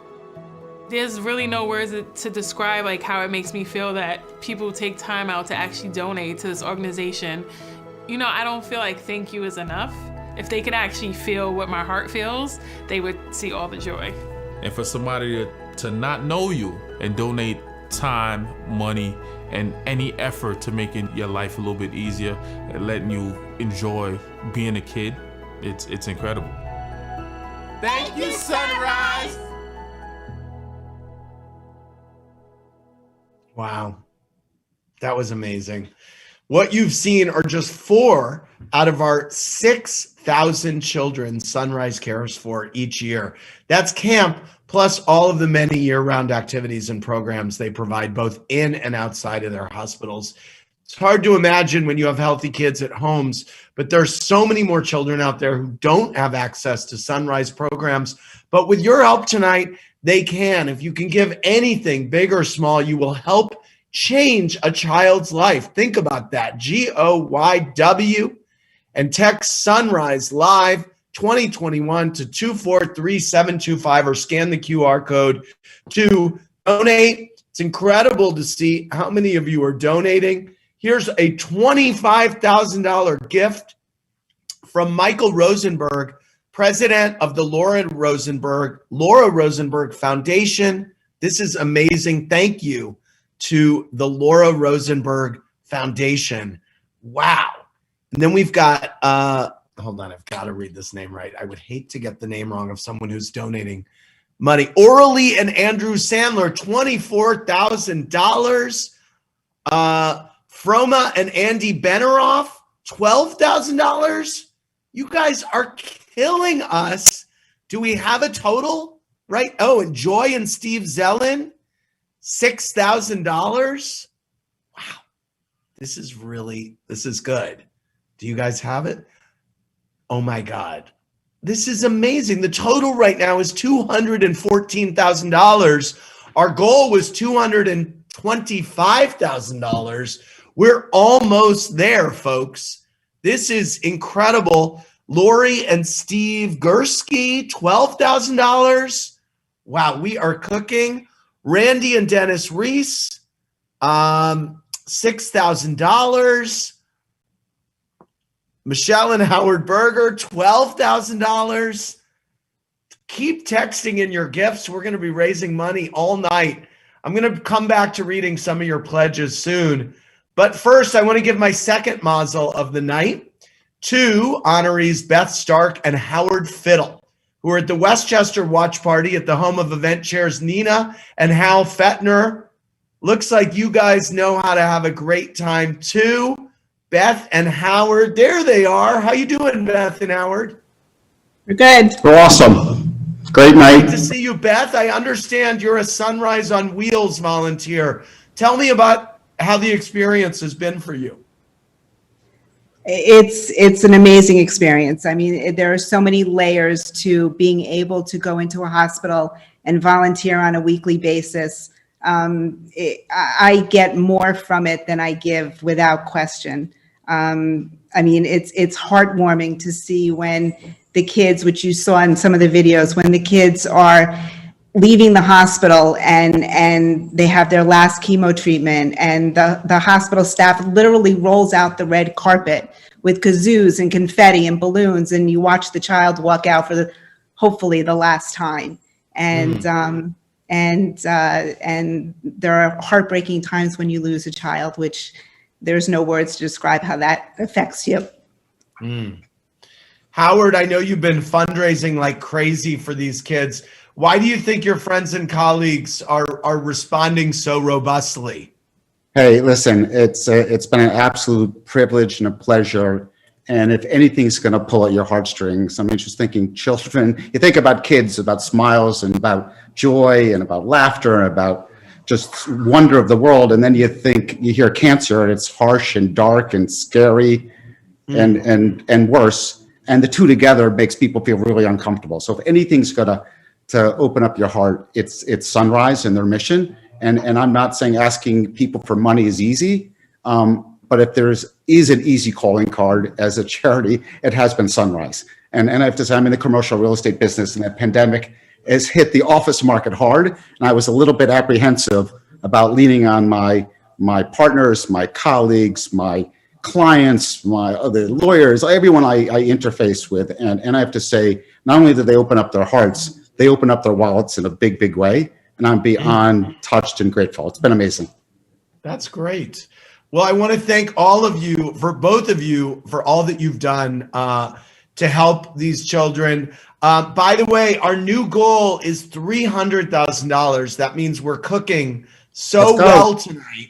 There's really no words to describe like how it makes me feel that people take time out to actually donate to this organization. You know, I don't feel like thank you is enough. If they could actually feel what my heart feels, they would see all the joy. And for somebody to not know you and donate time, money, and any effort to making your life a little bit easier and letting you enjoy being a kid, it's incredible. Thank you, Sunrise! Wow. That was amazing. What you've seen are just 4 out of our 6,000 children Sunrise cares for each year. That's camp, plus all of the many year-round activities and programs they provide both in and outside of their hospitals. It's hard to imagine when you have healthy kids at homes, but there's so many more children out there who don't have access to Sunrise programs. But with your help tonight, they can. If you can give anything, big or small, you will help change a child's life. Think about that. GOYW, and text Sunrise Live 2021 to 243725 or scan the QR code to donate. It's incredible to see how many of you are donating. Here's a $25,000 gift from Michael Rosenberg, president of the Laura Rosenberg Foundation. This is amazing. Thank you to the Laura Rosenberg Foundation. Wow. And then we've got, hold on, I've got to read this name right. I would hate to get the name wrong of someone who's donating money. Oralee and Andrew Sandler, $24,000. Froma and Andy Beneroff, $12,000. You guys are killing us. Do we have a total? right? Oh, and Joy and Steve Zellin, $6,000. Wow. This is good. Do you guys have it? Oh my God. This is amazing. The total right now is $214,000. Our goal was $225,000. We're almost there, folks. This is incredible. Lori and Steve Gursky, $12,000. Wow, we are cooking. Randy and Dennis Reese, $6,000. Michelle and Howard Berger, $12,000. Keep texting in your gifts. We're going to be raising money all night. I'm going to come back to reading some of your pledges soon. But first, I want to give my second mazel of the night to honorees Beth Stark and Howard Fiddle, who are at the Westchester Watch Party at the home of event chairs Nina and Hal Fettner. Looks like you guys know how to have a great time too. Beth and Howard, there they are. How you doing, Beth and Howard? We're good. We're awesome. Great night. Great to see you, Beth. I understand you're a Sunrise on Wheels volunteer. Tell me about how the experience has been for you. It's an amazing experience. I mean, there are so many layers to being able to go into a hospital and volunteer on a weekly basis. I get more from it than I give, without question. I mean, it's heartwarming to see when the kids, which you saw in some of the videos, when the kids are leaving the hospital and they have their last chemo treatment, and the hospital staff literally rolls out the red carpet with kazoos and confetti and balloons, and you watch the child walk out for hopefully the last time. And there are heartbreaking times when you lose a child, which there's no words to describe how that affects you. Howard, I know you've been fundraising like crazy for these kids. Why do you think your friends and colleagues are responding so robustly? Hey, listen, it's been an absolute privilege and a pleasure. And if anything's going to pull at your heartstrings, I mean, just thinking children, you think about kids, about smiles and about joy and about laughter and about just wonder of the world. And then you hear cancer, and it's harsh and dark and scary and worse. And the two together makes people feel really uncomfortable. So if anything's going to open up your heart, it's Sunrise and their mission. And I'm not saying asking people for money is easy, but if there is an easy calling card as a charity, it has been Sunrise. And I have to say, I'm in the commercial real estate business, and the pandemic has hit the office market hard. And I was a little bit apprehensive about leaning on my partners, my colleagues, my clients, my other lawyers, everyone I interface with. And I have to say, not only did they open up their hearts, they open up their wallets in a big, big way. And I'm beyond touched and grateful. It's been amazing. That's great. Well, I want to thank all of you, both of you, for all that you've done to help these children. By the way, our new goal is $300,000. That means we're cooking so well tonight.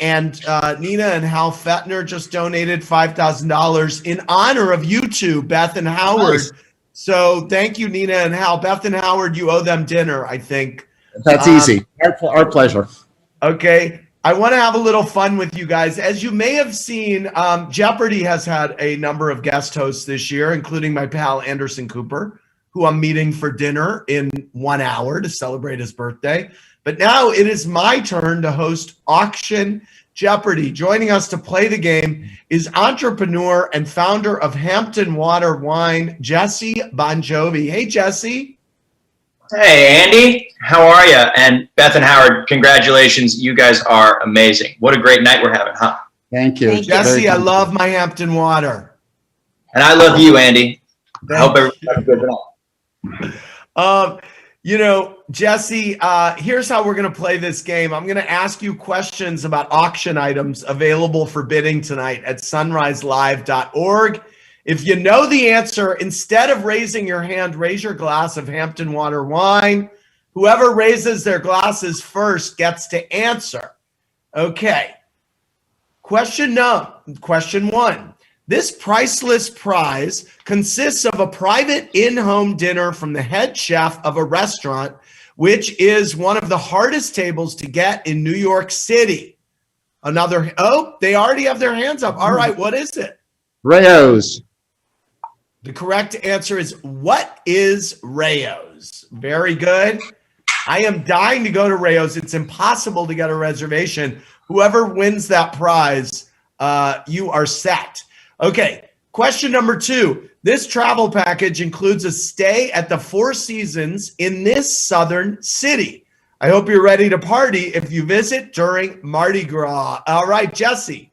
And Nina and Hal Fettner just donated $5,000 in honor of you two, Beth and Howard. Nice. So thank you, Nina and Hal. Beth and Howard, you owe them dinner, I think. That's easy. Our pleasure. Okay. I want to have a little fun with you guys. As you may have seen, Jeopardy has had a number of guest hosts this year, including my pal Anderson Cooper, who I'm meeting for dinner in 1 hour to celebrate his birthday. But now it is my turn to host Auction Jeopardy. Joining us to play the game is entrepreneur and founder of Hampton Water Wine, Jesse Bon Jovi. Hey, Jesse. Hey, Andy. How are you? And Beth and Howard, congratulations. You guys are amazing. What a great night we're having, huh? Thank you. Jesse, I love my Hampton Water. And I love you, Andy. I hope everybody's having a good night. You know, Jesse, here's how we're going to play this game. I'm going to ask you questions about auction items available for bidding tonight at sunriselive.org. If you know the answer, instead of raising your hand, raise your glass of Hampton Water Wine. Whoever raises their glasses first gets to answer. Okay. Question one. This priceless prize consists of a private in-home dinner from the head chef of a restaurant, which is one of the hardest tables to get in New York City. They already have their hands up. All right, what is it? Rayo's. The correct answer is, what is Rayo's? Very good. I am dying to go to Rayo's. It's impossible to get a reservation. Whoever wins that prize, you are set. Okay, question number 2. This travel package includes a stay at the Four Seasons in this southern city. I hope you're ready to party if you visit during Mardi Gras. All right, Jesse.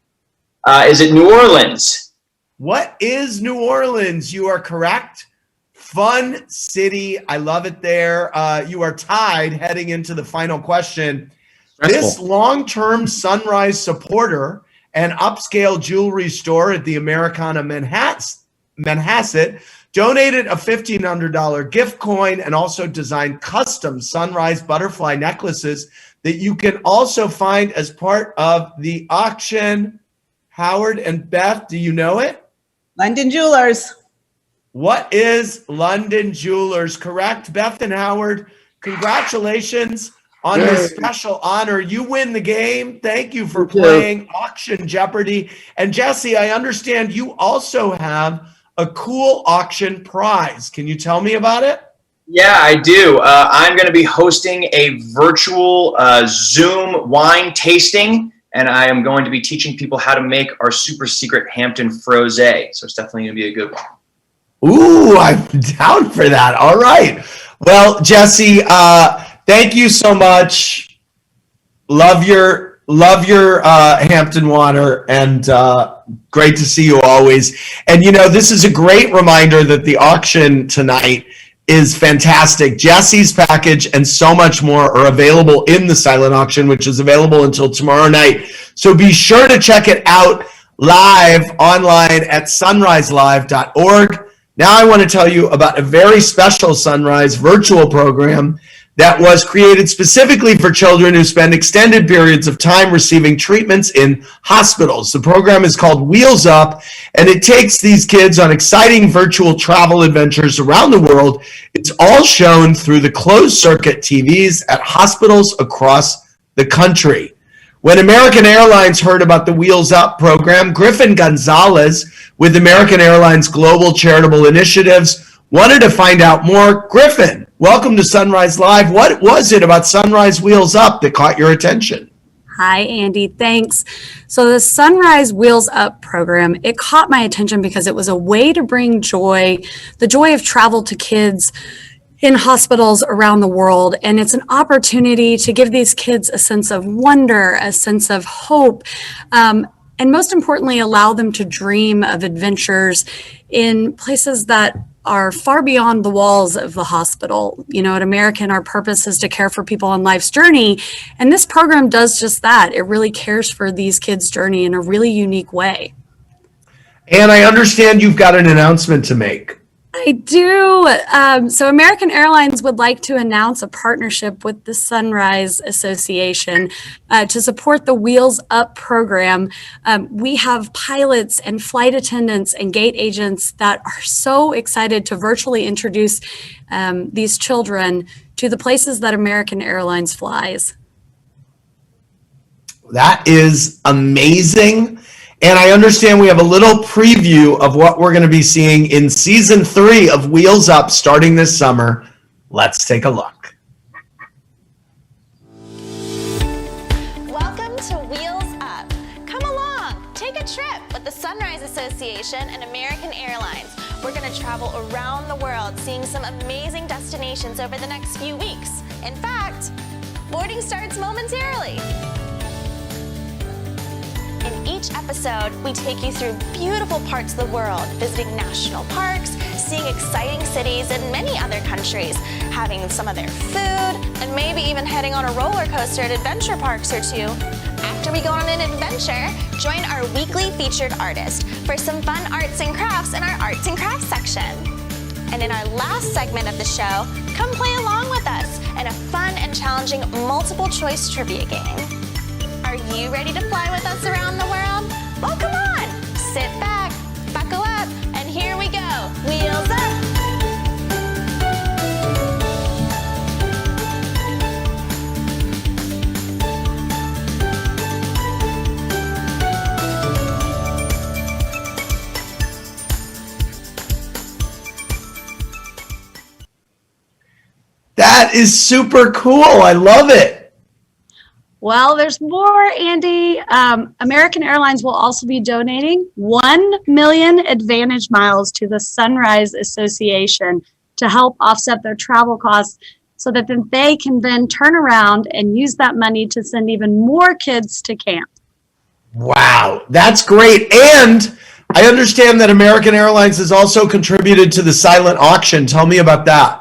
Is it New Orleans? What is New Orleans? You are correct. Fun city. I love it there. You are tied heading into the final question. This long-term Sunrise supporter and upscale jewelry store at the Americana Manhasset donated a $1,500 gift coin and also designed custom Sunrise butterfly necklaces that you can also find as part of the auction. Howard and Beth, do you know it? London Jewelers. What is London Jewelers? Correct. Beth and Howard, congratulations on this special honor. You win the game. Thank you for playing Auction Jeopardy. And Jesse, I understand you also have a cool auction prize. Can you tell me about it? Yeah, I do. I'm going to be hosting a virtual Zoom wine tasting, and I am going to be teaching people how to make our super secret Hampton Frosé. So it's definitely going to be a good one. Ooh, I'm down for that. All right. Well, Jesse, thank you so much. Love your Hampton water, and great to see you always. And this is a great reminder that the auction tonight is fantastic. Jesse's package and so much more are available in the silent auction, which is available until tomorrow night. So be sure to check it out live online at sunriselive.org. Now I want to tell you about a very special Sunrise virtual program that was created specifically for children who spend extended periods of time receiving treatments in hospitals. The program is called Wheels Up, and it takes these kids on exciting virtual travel adventures around the world. It's all shown through the closed circuit TVs at hospitals across the country. When American Airlines heard about the Wheels Up program, Griffin Gonzalez with American Airlines Global Charitable Initiatives wanted to find out more. Griffin, welcome to Sunrise Live. What was it about Sunrise Wheels Up that caught your attention? Hi, Andy. Thanks. So the Sunrise Wheels Up program, it caught my attention because it was a way to bring joy, the joy of travel to kids in hospitals around the world. And it's an opportunity to give these kids a sense of wonder, a sense of hope, and most importantly, allow them to dream of adventures in places that are far beyond the walls of the hospital. At American, our purpose is to care for people on life's journey. And this program does just that. It really cares for these kids' journey in a really unique way. And I understand you've got an announcement to make. I do. So American Airlines would like to announce a partnership with the Sunrise Association to support the Wheels Up program. We have pilots and flight attendants and gate agents that are so excited to virtually introduce these children to the places that American Airlines flies. That is amazing. And I understand we have a little preview of what we're going to be seeing in season 3 of Wheels Up starting this summer. Let's take a look. Welcome to Wheels Up. Come along, take a trip with the Sunrise Association and American Airlines. We're going to travel around the world, seeing some amazing destinations over the next few weeks. In fact, boarding starts momentarily. In each episode, we take you through beautiful parts of the world, visiting national parks, seeing exciting cities in many other countries, having some of their food, and maybe even heading on a roller coaster at adventure parks or two. After we go on an adventure, join our weekly featured artist for some fun arts and crafts in our arts and crafts section. And in our last segment of the show, come play along with us in a fun and challenging multiple choice trivia game. Are you ready to fly with us around the world? Well, come on, sit back, That is super cool. I love it. Well, there's more, Andy. American Airlines will also be donating 1 million Advantage miles to the Sunrise Association to help offset their travel costs so that then they can then turn around and use that money to send even more kids to camp. Wow, that's great. And I understand that American Airlines has also contributed to the silent auction. Tell me about that.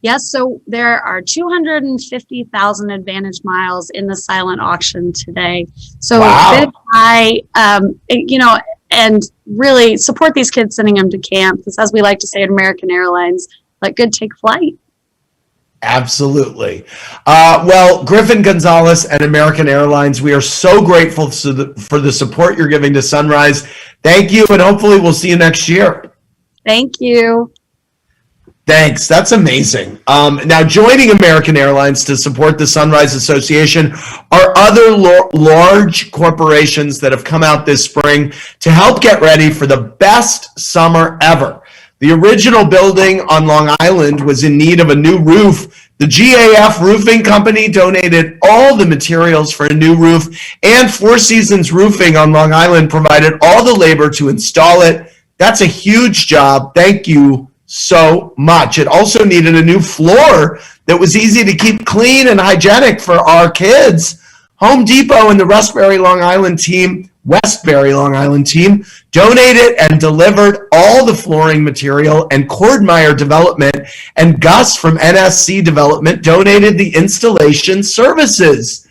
Yes, so there are 250,000 Advantage miles in the silent auction today. So bid high, and really support these kids sending them to camp. Because as we like to say at American Airlines, let good take flight. Absolutely. Well, Griffin Gonzalez and American Airlines, we are so grateful for the support you're giving to Sunrise. Thank you, and hopefully we'll see you next year. Thank you. Thanks. That's amazing. Now, joining American Airlines to support the Sunrise Association are other large corporations that have come out this spring to help get ready for the best summer ever. The original building on Long Island was in need of a new roof. The GAF Roofing Company donated all the materials for a new roof, and Four Seasons Roofing on Long Island provided all the labor to install it. That's a huge job. Thank you so much. It also needed a new floor that was easy to keep clean and hygienic for our kids. Home Depot and the Westbury Long Island team donated and delivered all the flooring material, and Cordmeyer Development and Gus from NSC Development donated the installation services.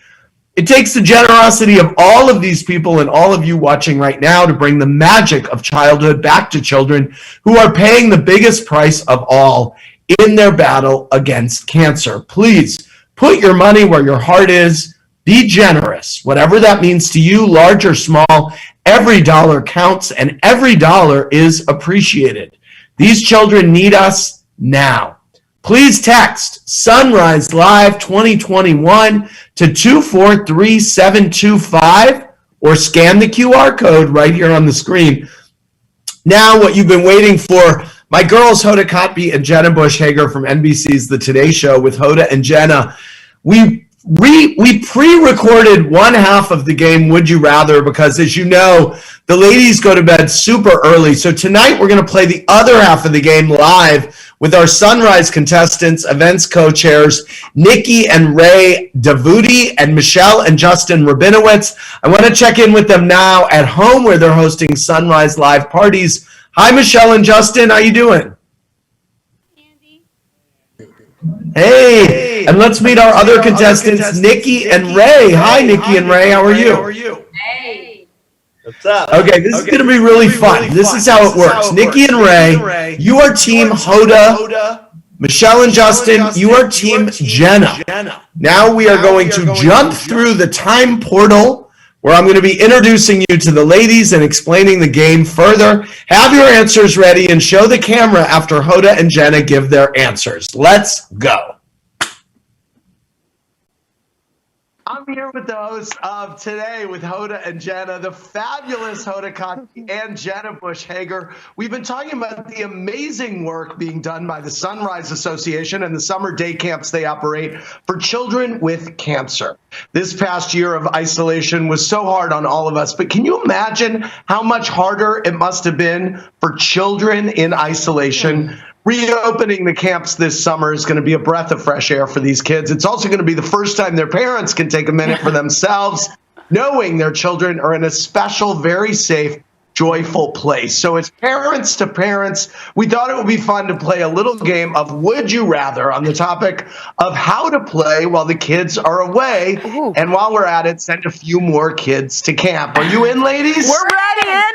It takes the generosity of all of these people and all of you watching right now to bring the magic of childhood back to children who are paying the biggest price of all in their battle against cancer. Please put your money where your heart is. Be generous, whatever that means to you, large or small. Every dollar counts and every dollar is appreciated. These children need us now. Please text Sunrise Live 2021 to 243725 or scan the QR code right here on the screen. Now, what you've been waiting for, my girls Hoda Kotb and Jenna Bush Hager from NBC's The Today Show with Hoda and Jenna. We pre-recorded one half of the game Would You Rather because, as you know, the ladies go to bed super early. So tonight we're going to play the other half of the game live with our Sunrise contestants, events co-chairs, Nikki and Ray Davuti and Michelle and Justin Rabinowitz. I want to check in with them now at home where they're hosting Sunrise Live parties. Hi, Michelle and Justin. How you doing? Hey, and let's meet our other contestants, Nikki and Ray. Hi, Nikki and Ray. How are you? Hey. What's up? Okay, this is going to be really fun. This is how it works. Nikki and Ray, you are team Hoda. Michelle and Justin, you are team Jenna. Now we are going to jump through the time portal where I'm going to be introducing you to the ladies and explaining the game further. Have your answers ready and show the camera after Hoda and Jenna give their answers. Let's go. I'm here with the hosts of Today with Hoda and Jenna, the fabulous Hoda Kotb and Jenna Bush Hager. We've been talking about the amazing work being done by the Sunrise Association and the summer day camps they operate for children with cancer. This past year of isolation was so hard on all of us, but can you imagine how much harder it must have been for children in isolation? Reopening the camps this summer is going to be a breath of fresh air for these kids. It's also going to be the first time their parents can take a minute for themselves, knowing their children are in a special, very safe, joyful place. So as parents to parents, we thought it would be fun to play a little game of Would You Rather on the topic of how to play while the kids are away. Ooh. And while we're at it, send a few more kids to camp. Are you in, ladies? We're ready, Andy!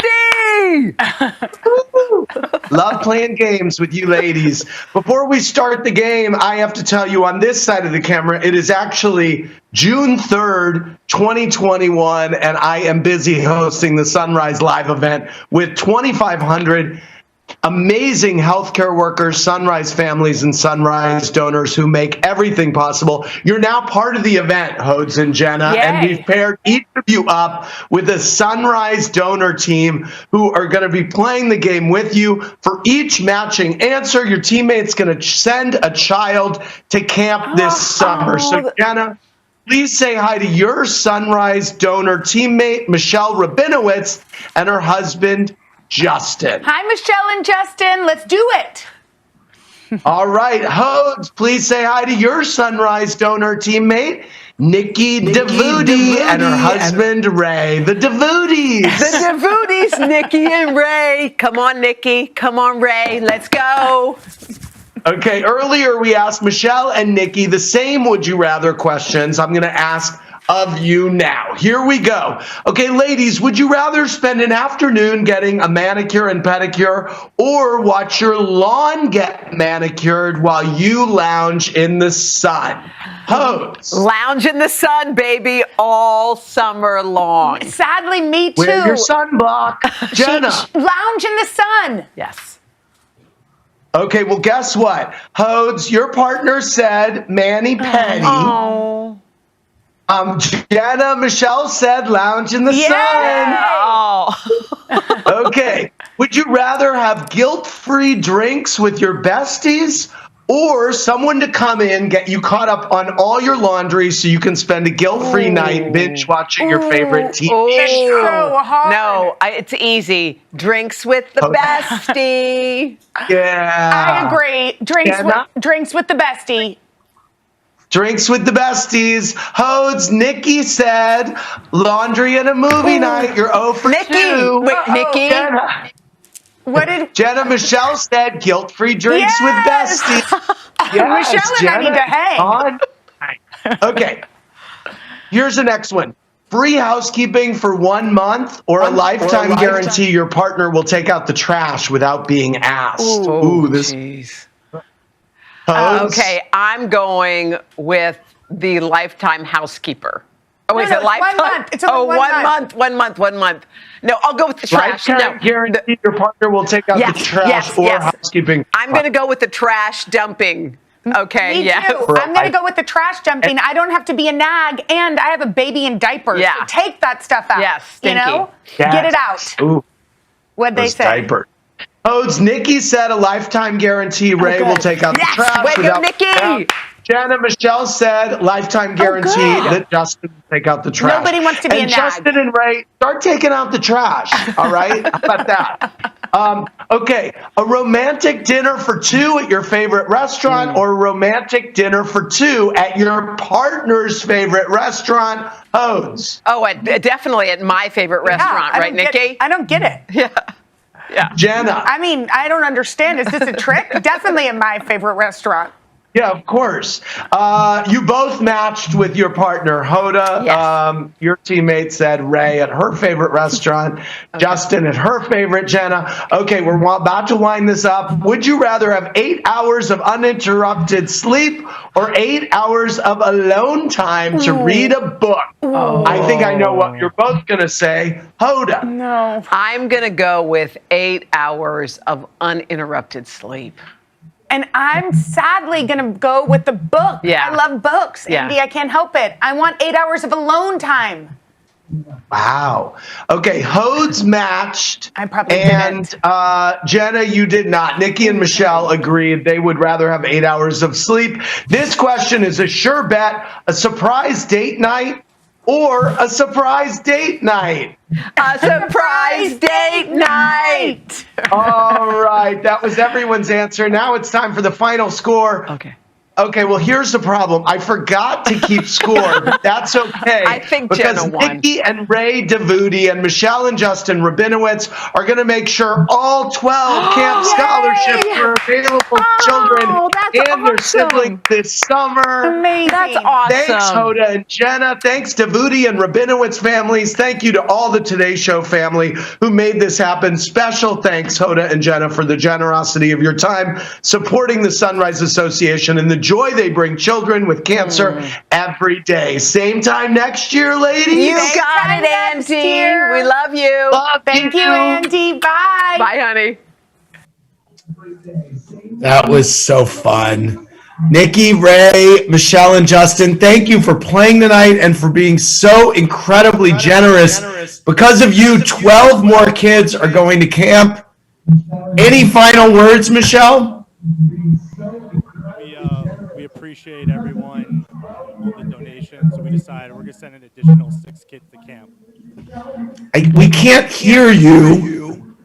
Love playing games with you ladies. Before we start the game, I have to tell you on this side of the camera, it is actually June 3rd, 2021, and I am busy hosting the Sunrise Live event with 2,500 amazing healthcare workers, Sunrise families, and Sunrise donors who make everything possible. You're now part of the event, Hodes and Jenna, and we've paired each of you up with a Sunrise donor team who are going to be playing the game with you. For each matching answer, your teammate's going to send a child to camp this summer. So, Jenna, please say hi to your Sunrise donor teammate, Michelle Rabinowitz, and her husband, Justin. Hi, Michelle and Justin. Let's do it. All right, Hodes, please say hi to your Sunrise donor teammate, Nikki DeVoody, and her husband, Ray. The DeVoodies. The DeVoodies, Nikki and Ray. Come on, Nikki. Come on, Ray. Let's go. Okay, earlier we asked Michelle and Nikki the same would you rather questions. I'm going to ask of you now. Here we go. Okay, ladies, would you rather spend an afternoon getting a manicure and pedicure or watch your lawn get manicured while you lounge in the sun? Hodes. Lounge in the sun, baby, all summer long. Sadly, me too. Wear your sunblock. Jenna. Lounge in the sun. Yes. Okay, well, guess what? Hodes, your partner said mani-pedi. Oh. Jenna, Michelle said lounge in the sun. Oh. Okay. Would you rather have guilt-free drinks with your besties or someone to come in, get you caught up on all your laundry so you can spend a guilt-free night binge watching your favorite TV show? So hard. No, it's easy. Drinks with the bestie. Yeah. I agree. Drinks with the bestie. Drinks with the besties. Hodes, Nikki said laundry and a movie night. You're 0 for 2. Wait, Nikki. Jenna, Michelle said guilt-free drinks with besties. Yes, Michelle and I need to hang. Okay. Here's the next one. Free housekeeping for 1 month or a lifetime guarantee your partner will take out the trash without being asked. Ooh, this. Okay, I'm going with the lifetime housekeeper. Oh, is it lifetime? 1 month. It's only one month. 1 month. No, I'll go with the trash. Lifetime guarantee your partner will take out the trash or housekeeping. I'm going to go with the trash dumping. Okay, Me too. I'm going to go with the trash dumping. I don't have to be a nag, and I have a baby in diapers. Yeah. So take that stuff out. Yes, you know? Get it out. Ooh, What'd they say? Diaper. Hodes, Nikki said a lifetime guarantee. Ray will take out the trash. Way to go, Nikki! Jenna, Michelle said lifetime guarantee that Justin will take out the trash. Nobody wants to be a nag. Justin and Ray, start taking out the trash. All right? How about that? Okay, a romantic dinner for 2 at your favorite restaurant or a romantic dinner for 2 at your partner's favorite restaurant. Hodes. Oh, definitely at my favorite restaurant, right, Nikki? I don't get it. Yeah. Jenna. I mean, I don't understand. Is this a trick? Definitely at my favorite restaurant. Yeah, of course. You both matched with your partner, Hoda. Yes. Your teammate said Ray at her favorite restaurant, Justin at her favorite, Jenna. Okay, we're about to wind this up. Would you rather have 8 hours of uninterrupted sleep or 8 hours of alone time to read a book? I think I know what you're both going to say. Hoda. No. I'm going to go with 8 hours of uninterrupted sleep. And I'm sadly going to go with the book. Yeah. I love books, Yeah. Andy. I can't help it. I want 8 hours of alone time. Wow. Okay, Hodes matched. I probably didn't. Jenna, you did not. Nikki and Michelle agreed they would rather have 8 hours of sleep. This question is a sure bet. A surprise date night or a surprise date night? A surprise date night. All right, that was everyone's answer. Now it's time for the final score. Okay, well, here's the problem. I forgot to keep score, but that's okay. I think because Jenna won. Nikki and Ray DeVoody and Michelle and Justin Rabinowitz are going to make sure all 12 camp scholarships are available to children and their siblings this summer. Amazing. That's awesome. Thanks, Hoda and Jenna. Thanks to DeVoody and Rabinowitz families. Thank you to all the Today Show family who made this happen. Special thanks, Hoda and Jenna, for the generosity of your time supporting the Sunrise Association and the joy they bring children with cancer every day. Same time next year, ladies. You got it, Andy. We love you. Love Thank you, Andy. Bye. Bye, honey. That was so fun. Nikki, Ray, Michelle, and Justin, thank you for playing tonight and for being so incredibly generous. Because of you, 12 more kids are going to camp. Any final words, Michelle? We appreciate everyone, all the donations. So we decided we're going to send an additional 6 kids to camp. We can't hear you.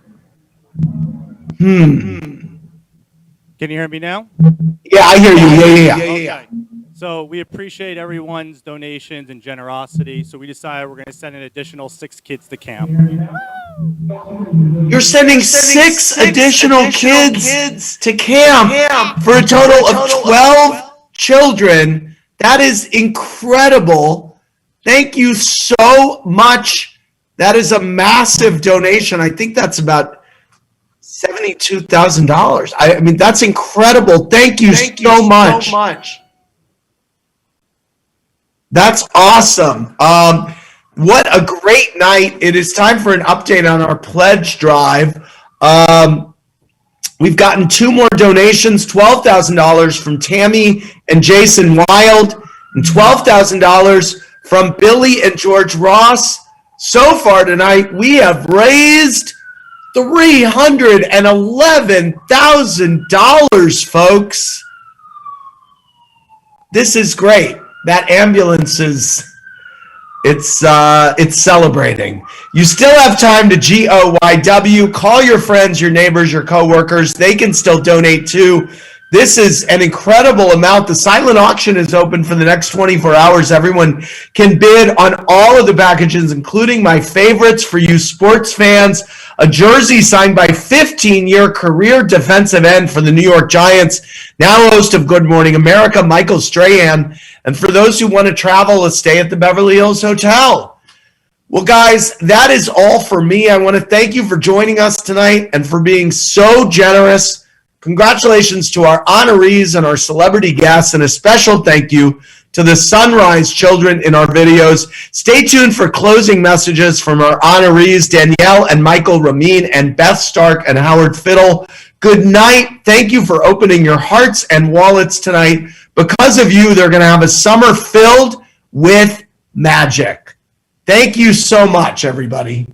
Can you hear me now? Yeah, I hear you. Yeah. Okay. So we appreciate everyone's donations and generosity. So we decided we're going to send an additional 6 kids to camp. You're sending 6 additional kids to camp for a total of 12 children. That is incredible. Thank you so much. That is a massive donation. I think that's about $72,000. I mean, that's incredible. Thank you so much. That's awesome. What a great night. It is time for an update on our pledge drive. We've gotten 2 more donations, $12,000 from Tammy and Jason Wild, and $12,000 from Billy and George Ross. So far tonight, we have raised $311,000, folks. This is great. That ambulance is, it's celebrating. You still have time to GOYW. Call your friends, your neighbors, your coworkers. They can still donate too. This is an incredible amount. The silent auction is open for the next 24 hours. Everyone can bid on all of the packages, including my favorites for you sports fans. A jersey signed by 15-year career defensive end for the New York Giants, now host of Good Morning America, Michael Strahan. And for those who want to travel, a stay at the Beverly Hills Hotel. Well, guys, that is all for me. I want to thank you for joining us tonight and for being so generous. Congratulations to our honorees and our celebrity guests, and a special thank you to the Sunrise children in our videos. Stay tuned for closing messages from our honorees, Danielle and Michael Ramin and Beth Stark and Howard Fiddle. Good night. Thank you for opening your hearts and wallets tonight. Because of you, they're going to have a summer filled with magic. Thank you so much, everybody.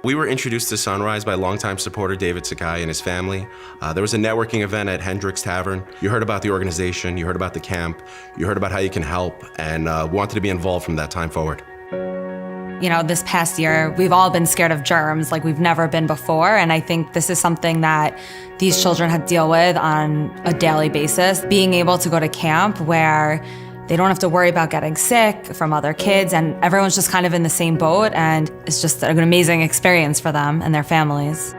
We were introduced to Sunrise by longtime supporter David Sakai and his family. There was a networking event at Hendrick's Tavern. You heard about the organization, you heard about the camp, you heard about how you can help, and wanted to be involved from that time forward. You know, this past year, we've all been scared of germs like we've never been before, and I think this is something that these children have to deal with on a daily basis. Being able to go to camp where they don't have to worry about getting sick from other kids, and everyone's just kind of in the same boat, and it's just an amazing experience for them and their families.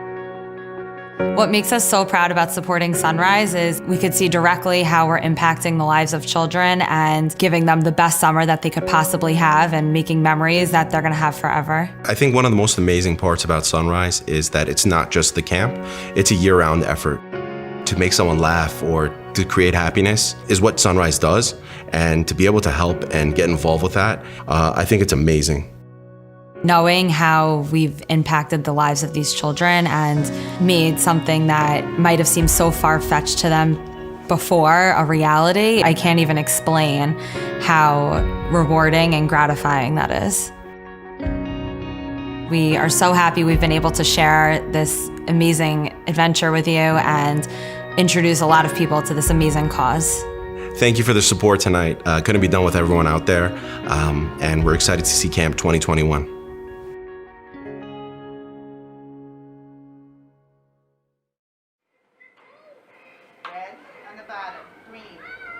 What makes us so proud about supporting Sunrise is we could see directly how we're impacting the lives of children and giving them the best summer that they could possibly have and making memories that they're gonna have forever. I think one of the most amazing parts about Sunrise is that it's not just the camp, it's a year-round effort. To make someone laugh or to create happiness is what Sunrise does, and to be able to help and get involved with that, I think it's amazing. Knowing how we've impacted the lives of these children and made something that might have seemed so far-fetched to them before a reality, I can't even explain how rewarding and gratifying that is. We are so happy we've been able to share this amazing adventure with you and introduce a lot of people to this amazing cause. Thank you for the support tonight. Couldn't be done with everyone out there, and we're excited to see Camp 2021.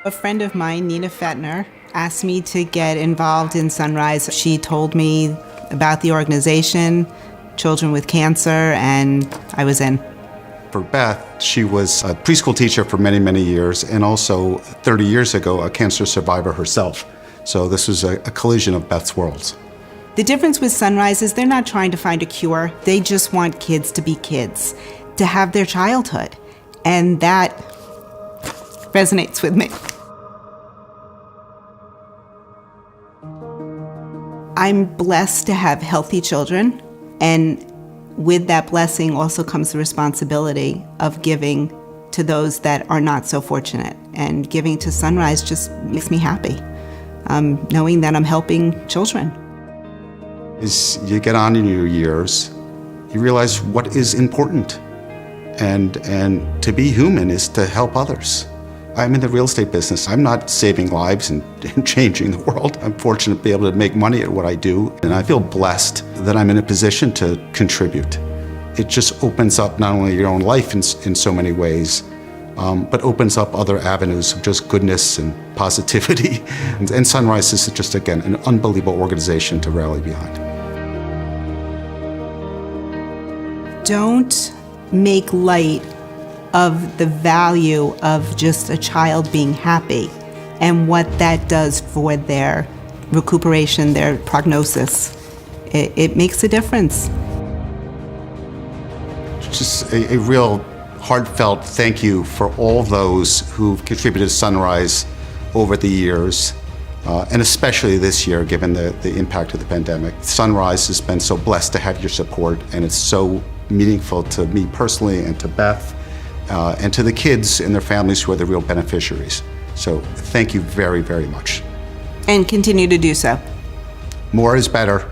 A friend of mine, Nina Fettner, asked me to get involved in Sunrise. She told me about the organization, Children with Cancer, and I was in. For Beth, she was a preschool teacher for many, many years, and also 30 years ago, a cancer survivor herself. So this was a collision of Beth's worlds. The difference with Sunrise is they're not trying to find a cure. They just want kids to be kids, to have their childhood. And that resonates with me. I'm blessed to have healthy children, and with that blessing also comes the responsibility of giving to those that are not so fortunate. And giving to Sunrise just makes me happy, knowing that I'm helping children. As you get on in your years, you realize what is important. And to be human is to help others. I'm in the real estate business. I'm not saving lives and changing the world. I'm fortunate to be able to make money at what I do, and I feel blessed that I'm in a position to contribute. It just opens up not only your own life in so many ways, but opens up other avenues of just goodness and positivity. And Sunrise is just, again, an unbelievable organization to rally behind. Don't make light of the value of just a child being happy and what that does for their recuperation, their prognosis. It makes a difference. Just a real heartfelt thank you for all those who've contributed to Sunrise over the years, and especially this year, given the impact of the pandemic. Sunrise has been so blessed to have your support, and it's so meaningful to me personally and to Beth, and to the kids and their families who are the real beneficiaries. So thank you very, very much. And continue to do so. More is better.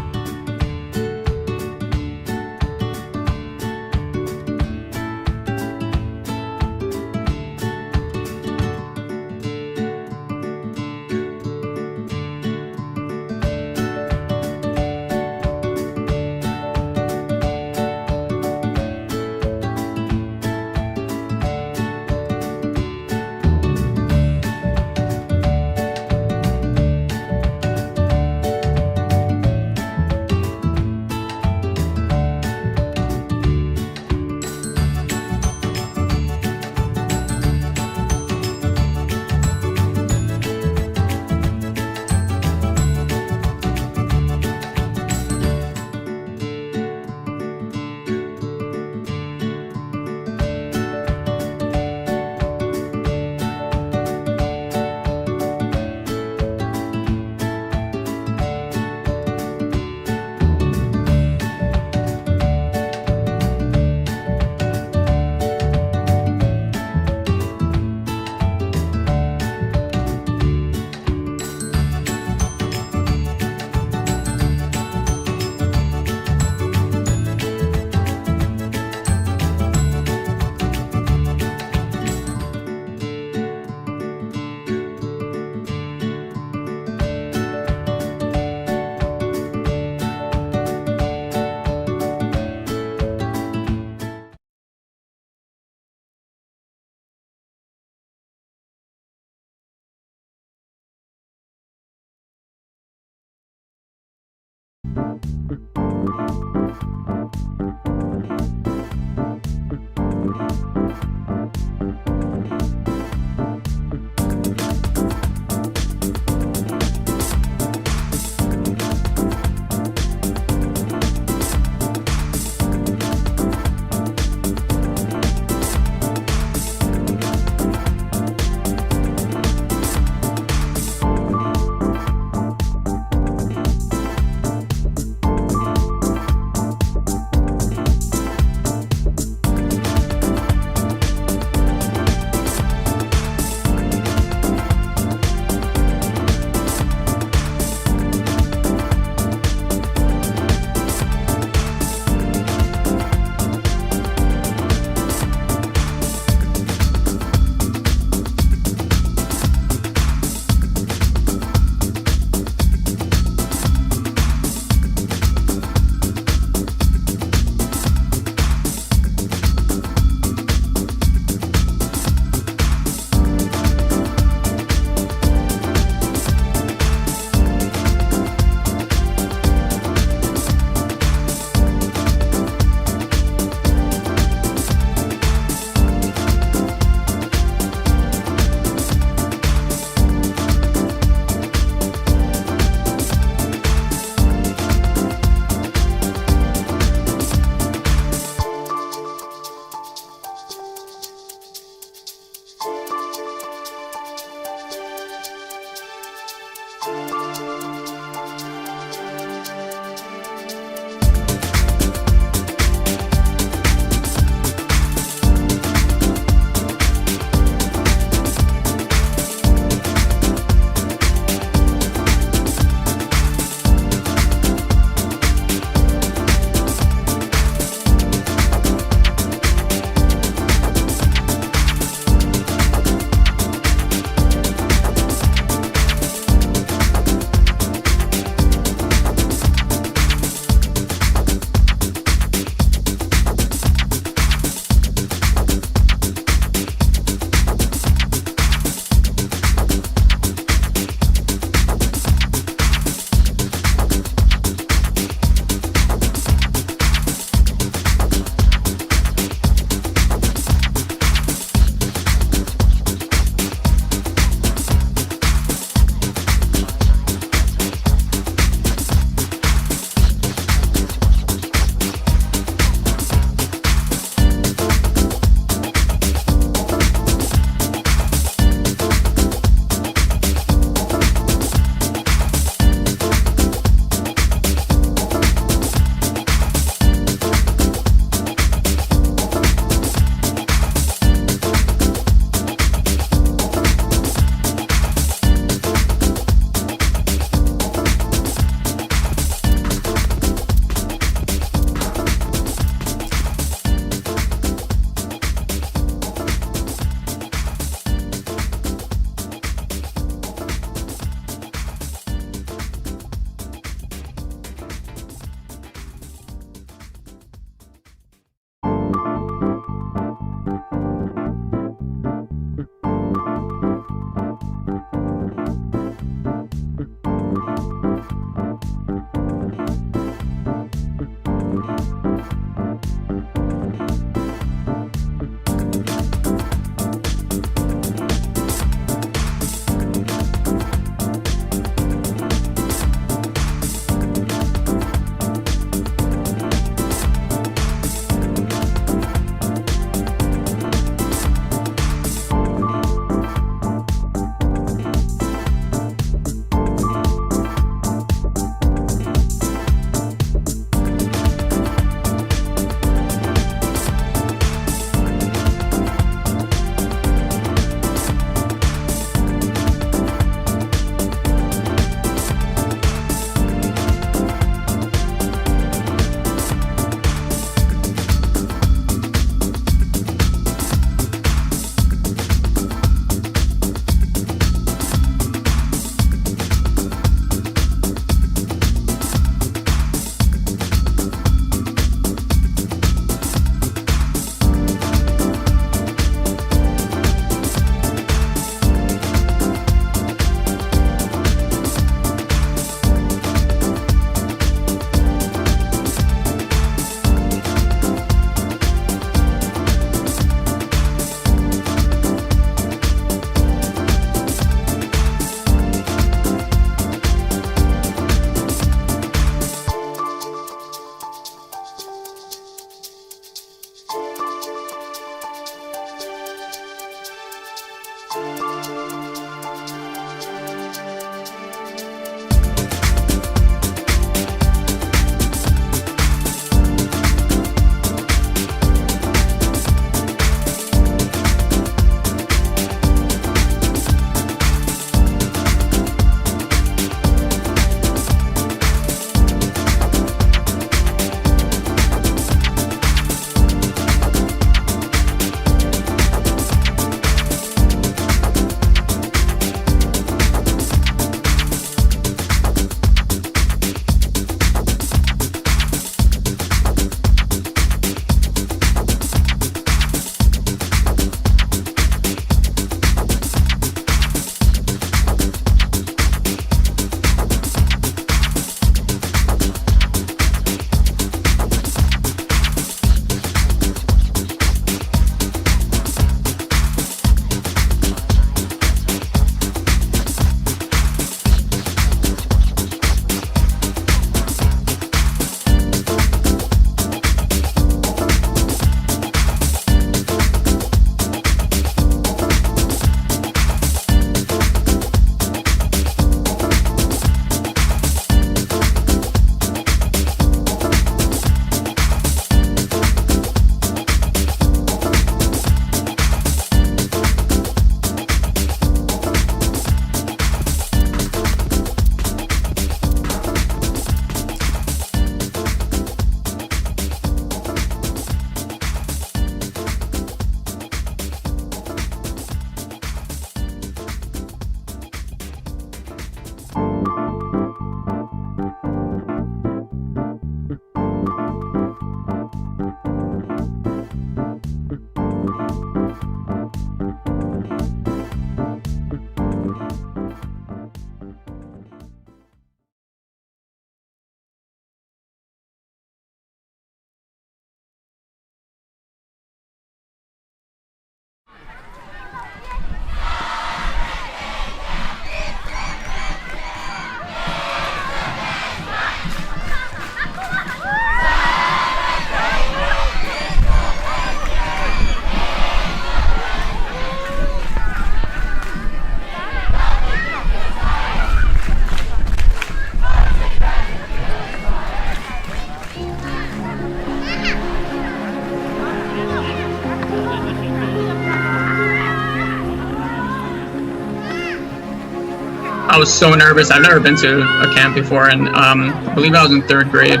I was so nervous. I've never been to a camp before, and I believe I was in 3rd grade.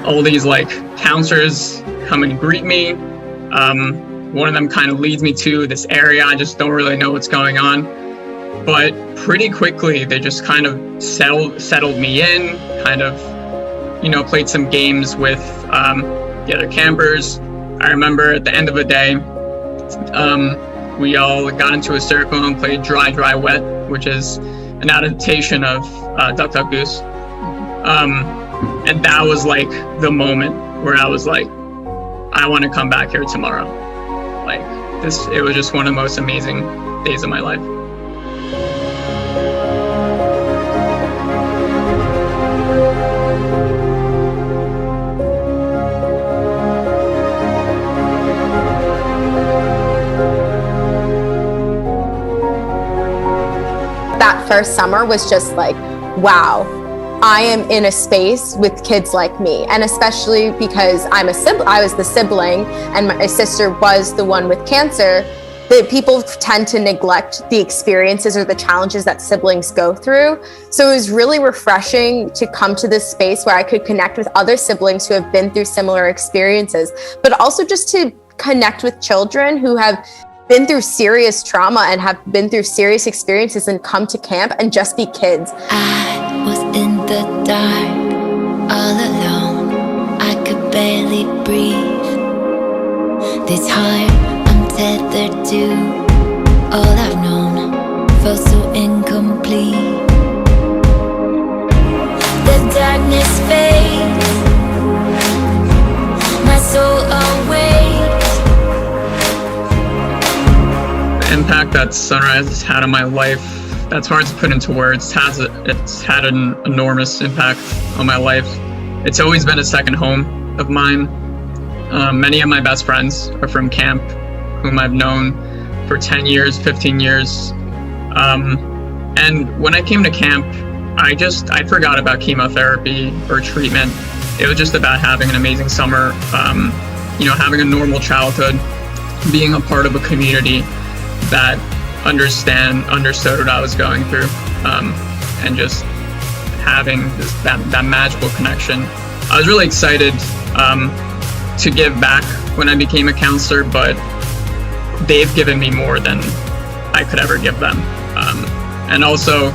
All these like counselors come and greet me. One of them kind of leads me to this area. I just don't really know what's going on. But pretty quickly, they just kind of settled me in, kind of, played some games with the other campers. I remember at the end of the day, we all got into a circle and played Dry, Dry, Wet, which is an adaptation of Duck, Duck, Goose. And that was like the moment where I was like, I want to come back here tomorrow. Like this, it was just one of the most amazing days of my life. That first summer was just like, wow, I am in a space with kids like me. And especially because I was the sibling and my sister was the one with cancer, that people tend to neglect the experiences or the challenges that siblings go through. So it was really refreshing to come to this space where I could connect with other siblings who have been through similar experiences, but also just to connect with children who have been through serious trauma and have been through serious experiences and come to camp and just be kids. I was in the dark, all alone. I could barely breathe. This heart I'm tethered to, all I've known felt so incomplete. The darkness fades, my soul awakes. The impact that Sunrise has had on my life, that's hard to put into words. It's had an enormous impact on my life. It's always been a second home of mine. Many of my best friends are from camp, whom I've known for 10 years, 15 years. And when I came to camp, I forgot about chemotherapy or treatment. It was just about having an amazing summer, having a normal childhood, being a part of a community that understood what I was going through, and just having that magical connection. I was really excited to give back when I became a counselor, but they've given me more than I could ever give them. And also,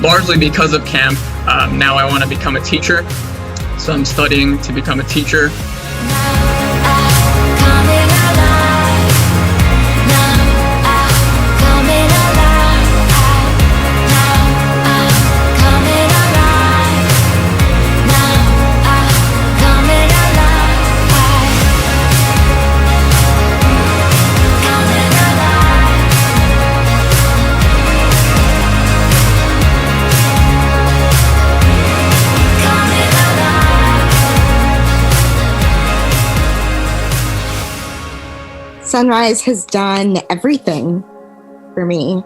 largely because of camp, now I want to become a teacher. So I'm studying to become a teacher. Sunrise has done everything for me.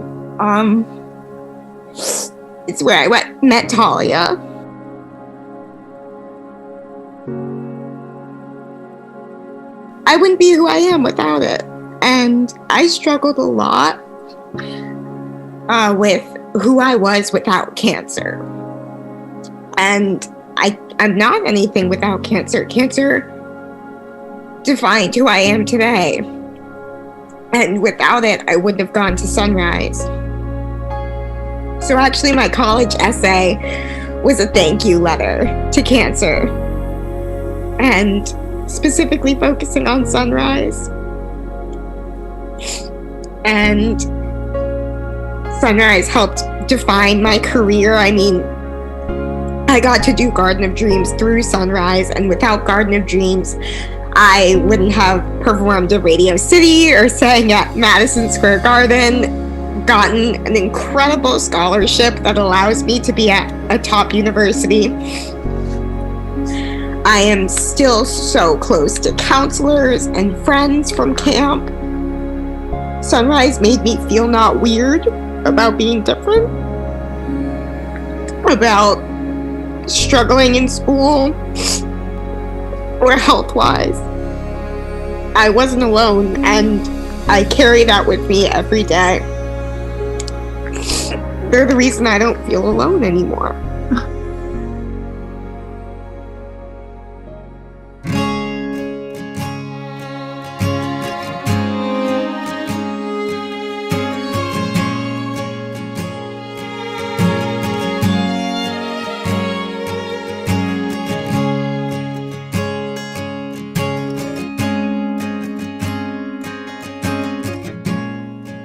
It's where I met Talia. I wouldn't be who I am without it. And I struggled a lot with who I was without cancer. And I'm not anything without cancer. Cancer defined who I am today. And without it, I wouldn't have gone to Sunrise. So actually, my college essay was a thank you letter to cancer, and specifically focusing on Sunrise. And Sunrise helped define my career. I mean, I got to do Garden of Dreams through Sunrise, and without Garden of Dreams, I wouldn't have performed at Radio City or sang at Madison Square Garden, gotten an incredible scholarship that allows me to be at a top university. I am still so close to counselors and friends from camp. Sunrise made me feel not weird about being different, about struggling in school or health-wise. I wasn't alone, and I carry that with me every day. They're the reason I don't feel alone anymore.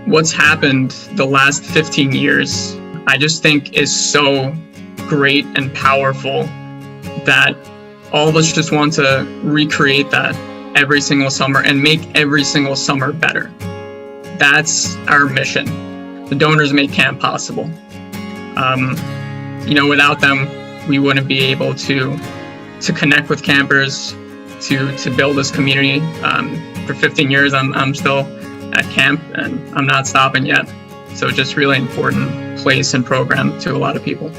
What's happened the last 15 years, I just think is so great and powerful that all of us just want to recreate that every single summer and make every single summer better. That's our mission. The donors make camp possible. Without them, we wouldn't be able to connect with campers, to build this community. For 15 years, I'm still at camp and I'm not stopping yet. So just really important place and program to a lot of people.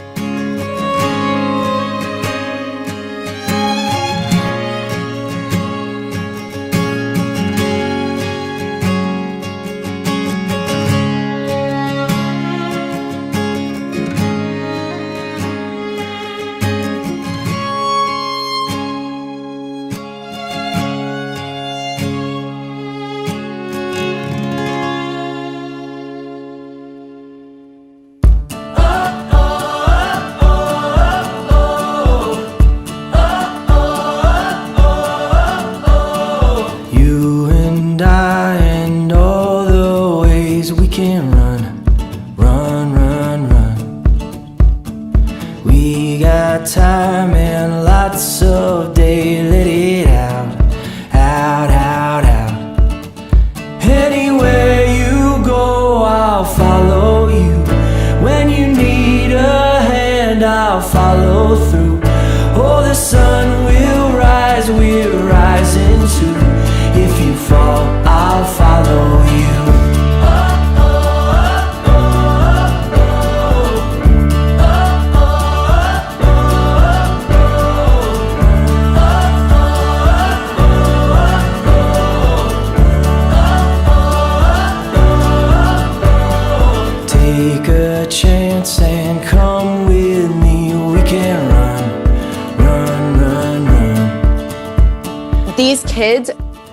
These kids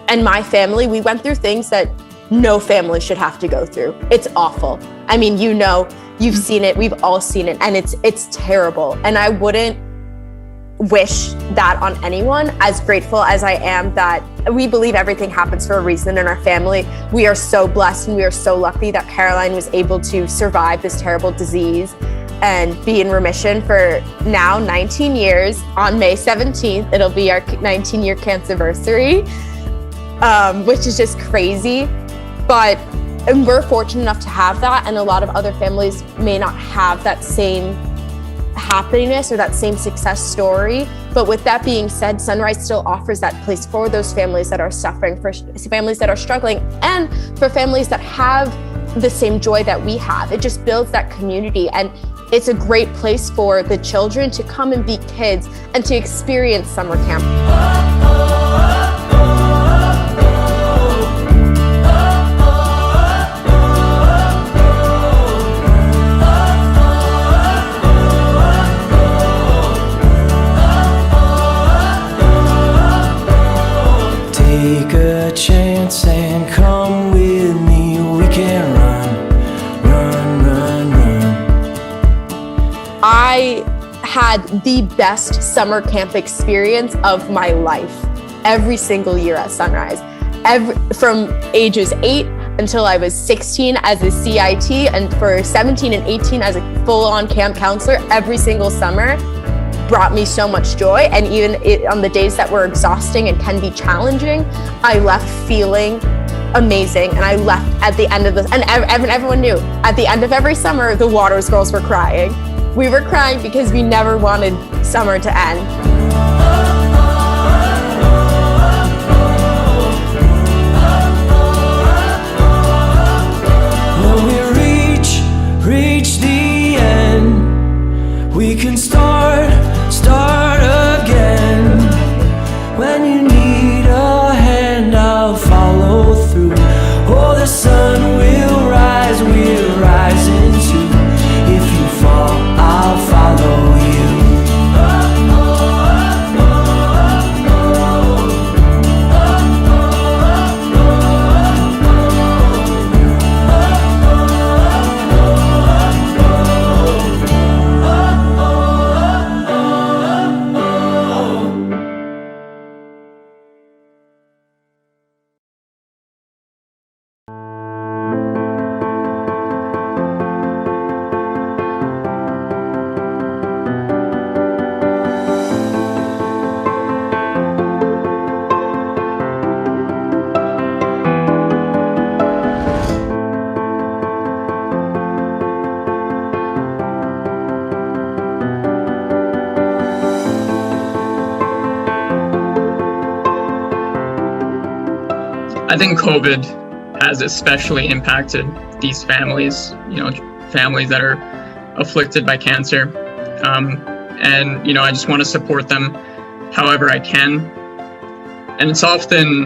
and my family, we went through things that no family should have to go through. It's awful. I mean, you've seen it, we've all seen it, and it's terrible. And I wouldn't wish that on anyone. As grateful as I am that we believe everything happens for a reason in our family, we are so blessed and we are so lucky that Caroline was able to survive this terrible disease and be in remission for now 19 years. On May 17th, it'll be our 19-year cancerversary, which is just crazy. But we're fortunate enough to have that, and a lot of other families may not have that same happiness or that same success story. But with that being said, Sunrise still offers that place for those families that are suffering, for families that are struggling, and for families that have the same joy that we have. It just builds that community, and it's a great place for the children to come and be kids and to experience summer camp. Take a chance and come with me. We can run, run, run, run. I had the best summer camp experience of my life every single year at Sunrise. From ages 8 until I was 16 as a CIT, and for 17 and 18 as a full-on camp counselor, every single summer brought me so much joy. And even on the days that were exhausting and can be challenging, I left feeling amazing. And I left at the end of this, and everyone knew, at the end of every summer, the Waters girls were crying. We were crying because we never wanted summer to end. When we reach the end, we can start again. When you need a hand, I'll follow through. Oh, the sun will rise, we'll rise into. If I think COVID has especially impacted these families, families that are afflicted by cancer. And, I just want to support them however I can. And it's often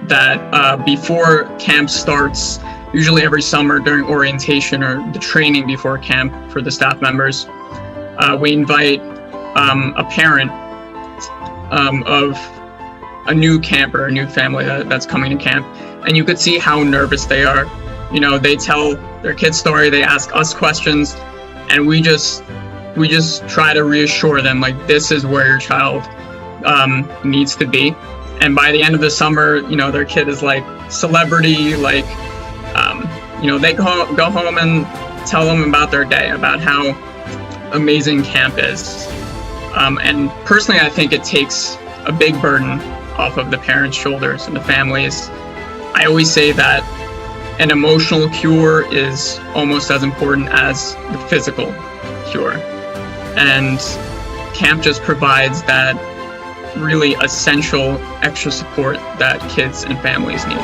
that before camp starts, usually every summer during orientation or the training before camp for the staff members, we invite a parent of a new camper, a new family that's coming to camp. And you could see how nervous they are. They tell their kid's story, they ask us questions, and we just try to reassure them, like, this is where your child needs to be. And by the end of the summer, their kid is like celebrity, like, they go home and tell them about their day, about how amazing camp is. And personally, I think it takes a big burden off of the parents' shoulders and the families. I always say that an emotional cure is almost as important as the physical cure. And camp just provides that really essential extra support that kids and families need.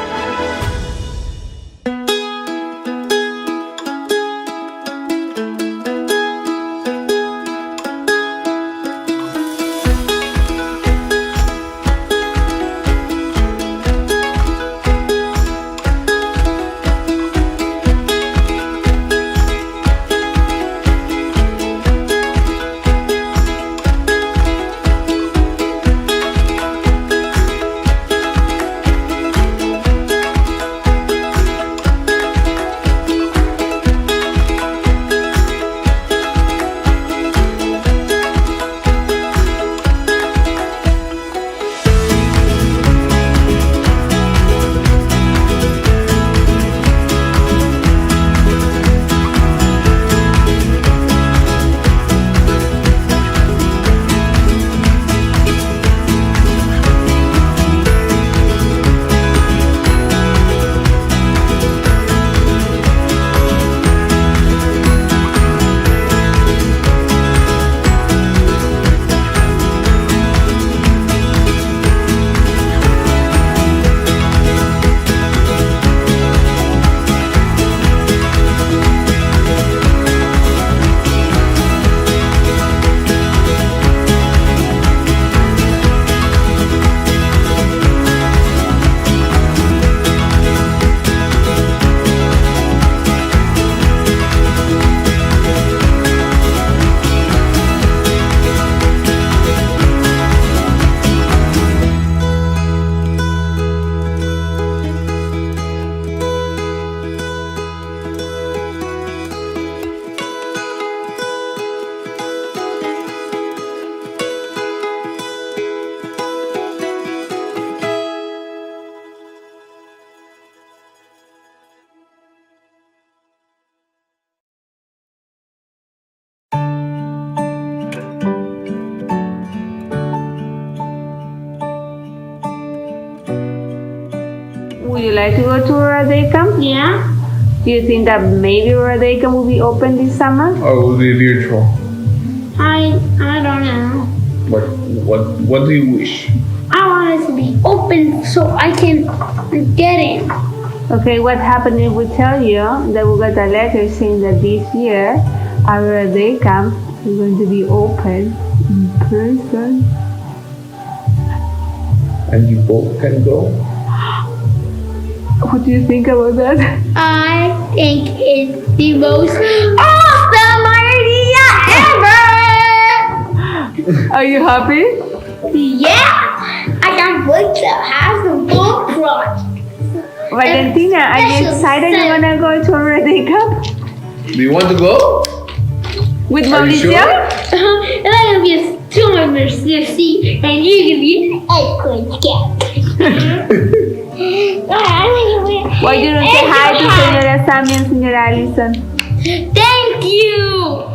Would you like to go to Roday Camp? Yeah. Do you think that maybe Roday Camp will be open this summer? Or will be virtual? I don't know. What do you wish? I want it to be open so I can get in. Okay, what happened if we tell you that we got a letter saying that this year our day camp is going to be open in person? And you both can go? What do you think about that? I think it's the most awesome idea ever! Are you happy? Yeah! I can't wait to have the book project. Valentina, are you excited you're gonna go to a day camp? Do you want to go? With Are you Mauricio? sure? And I'm gonna be a storm Lucy, and you're gonna be an eggplant cat. Why didn't you say hi to Senora Sammy and Senora Allison? Thank you!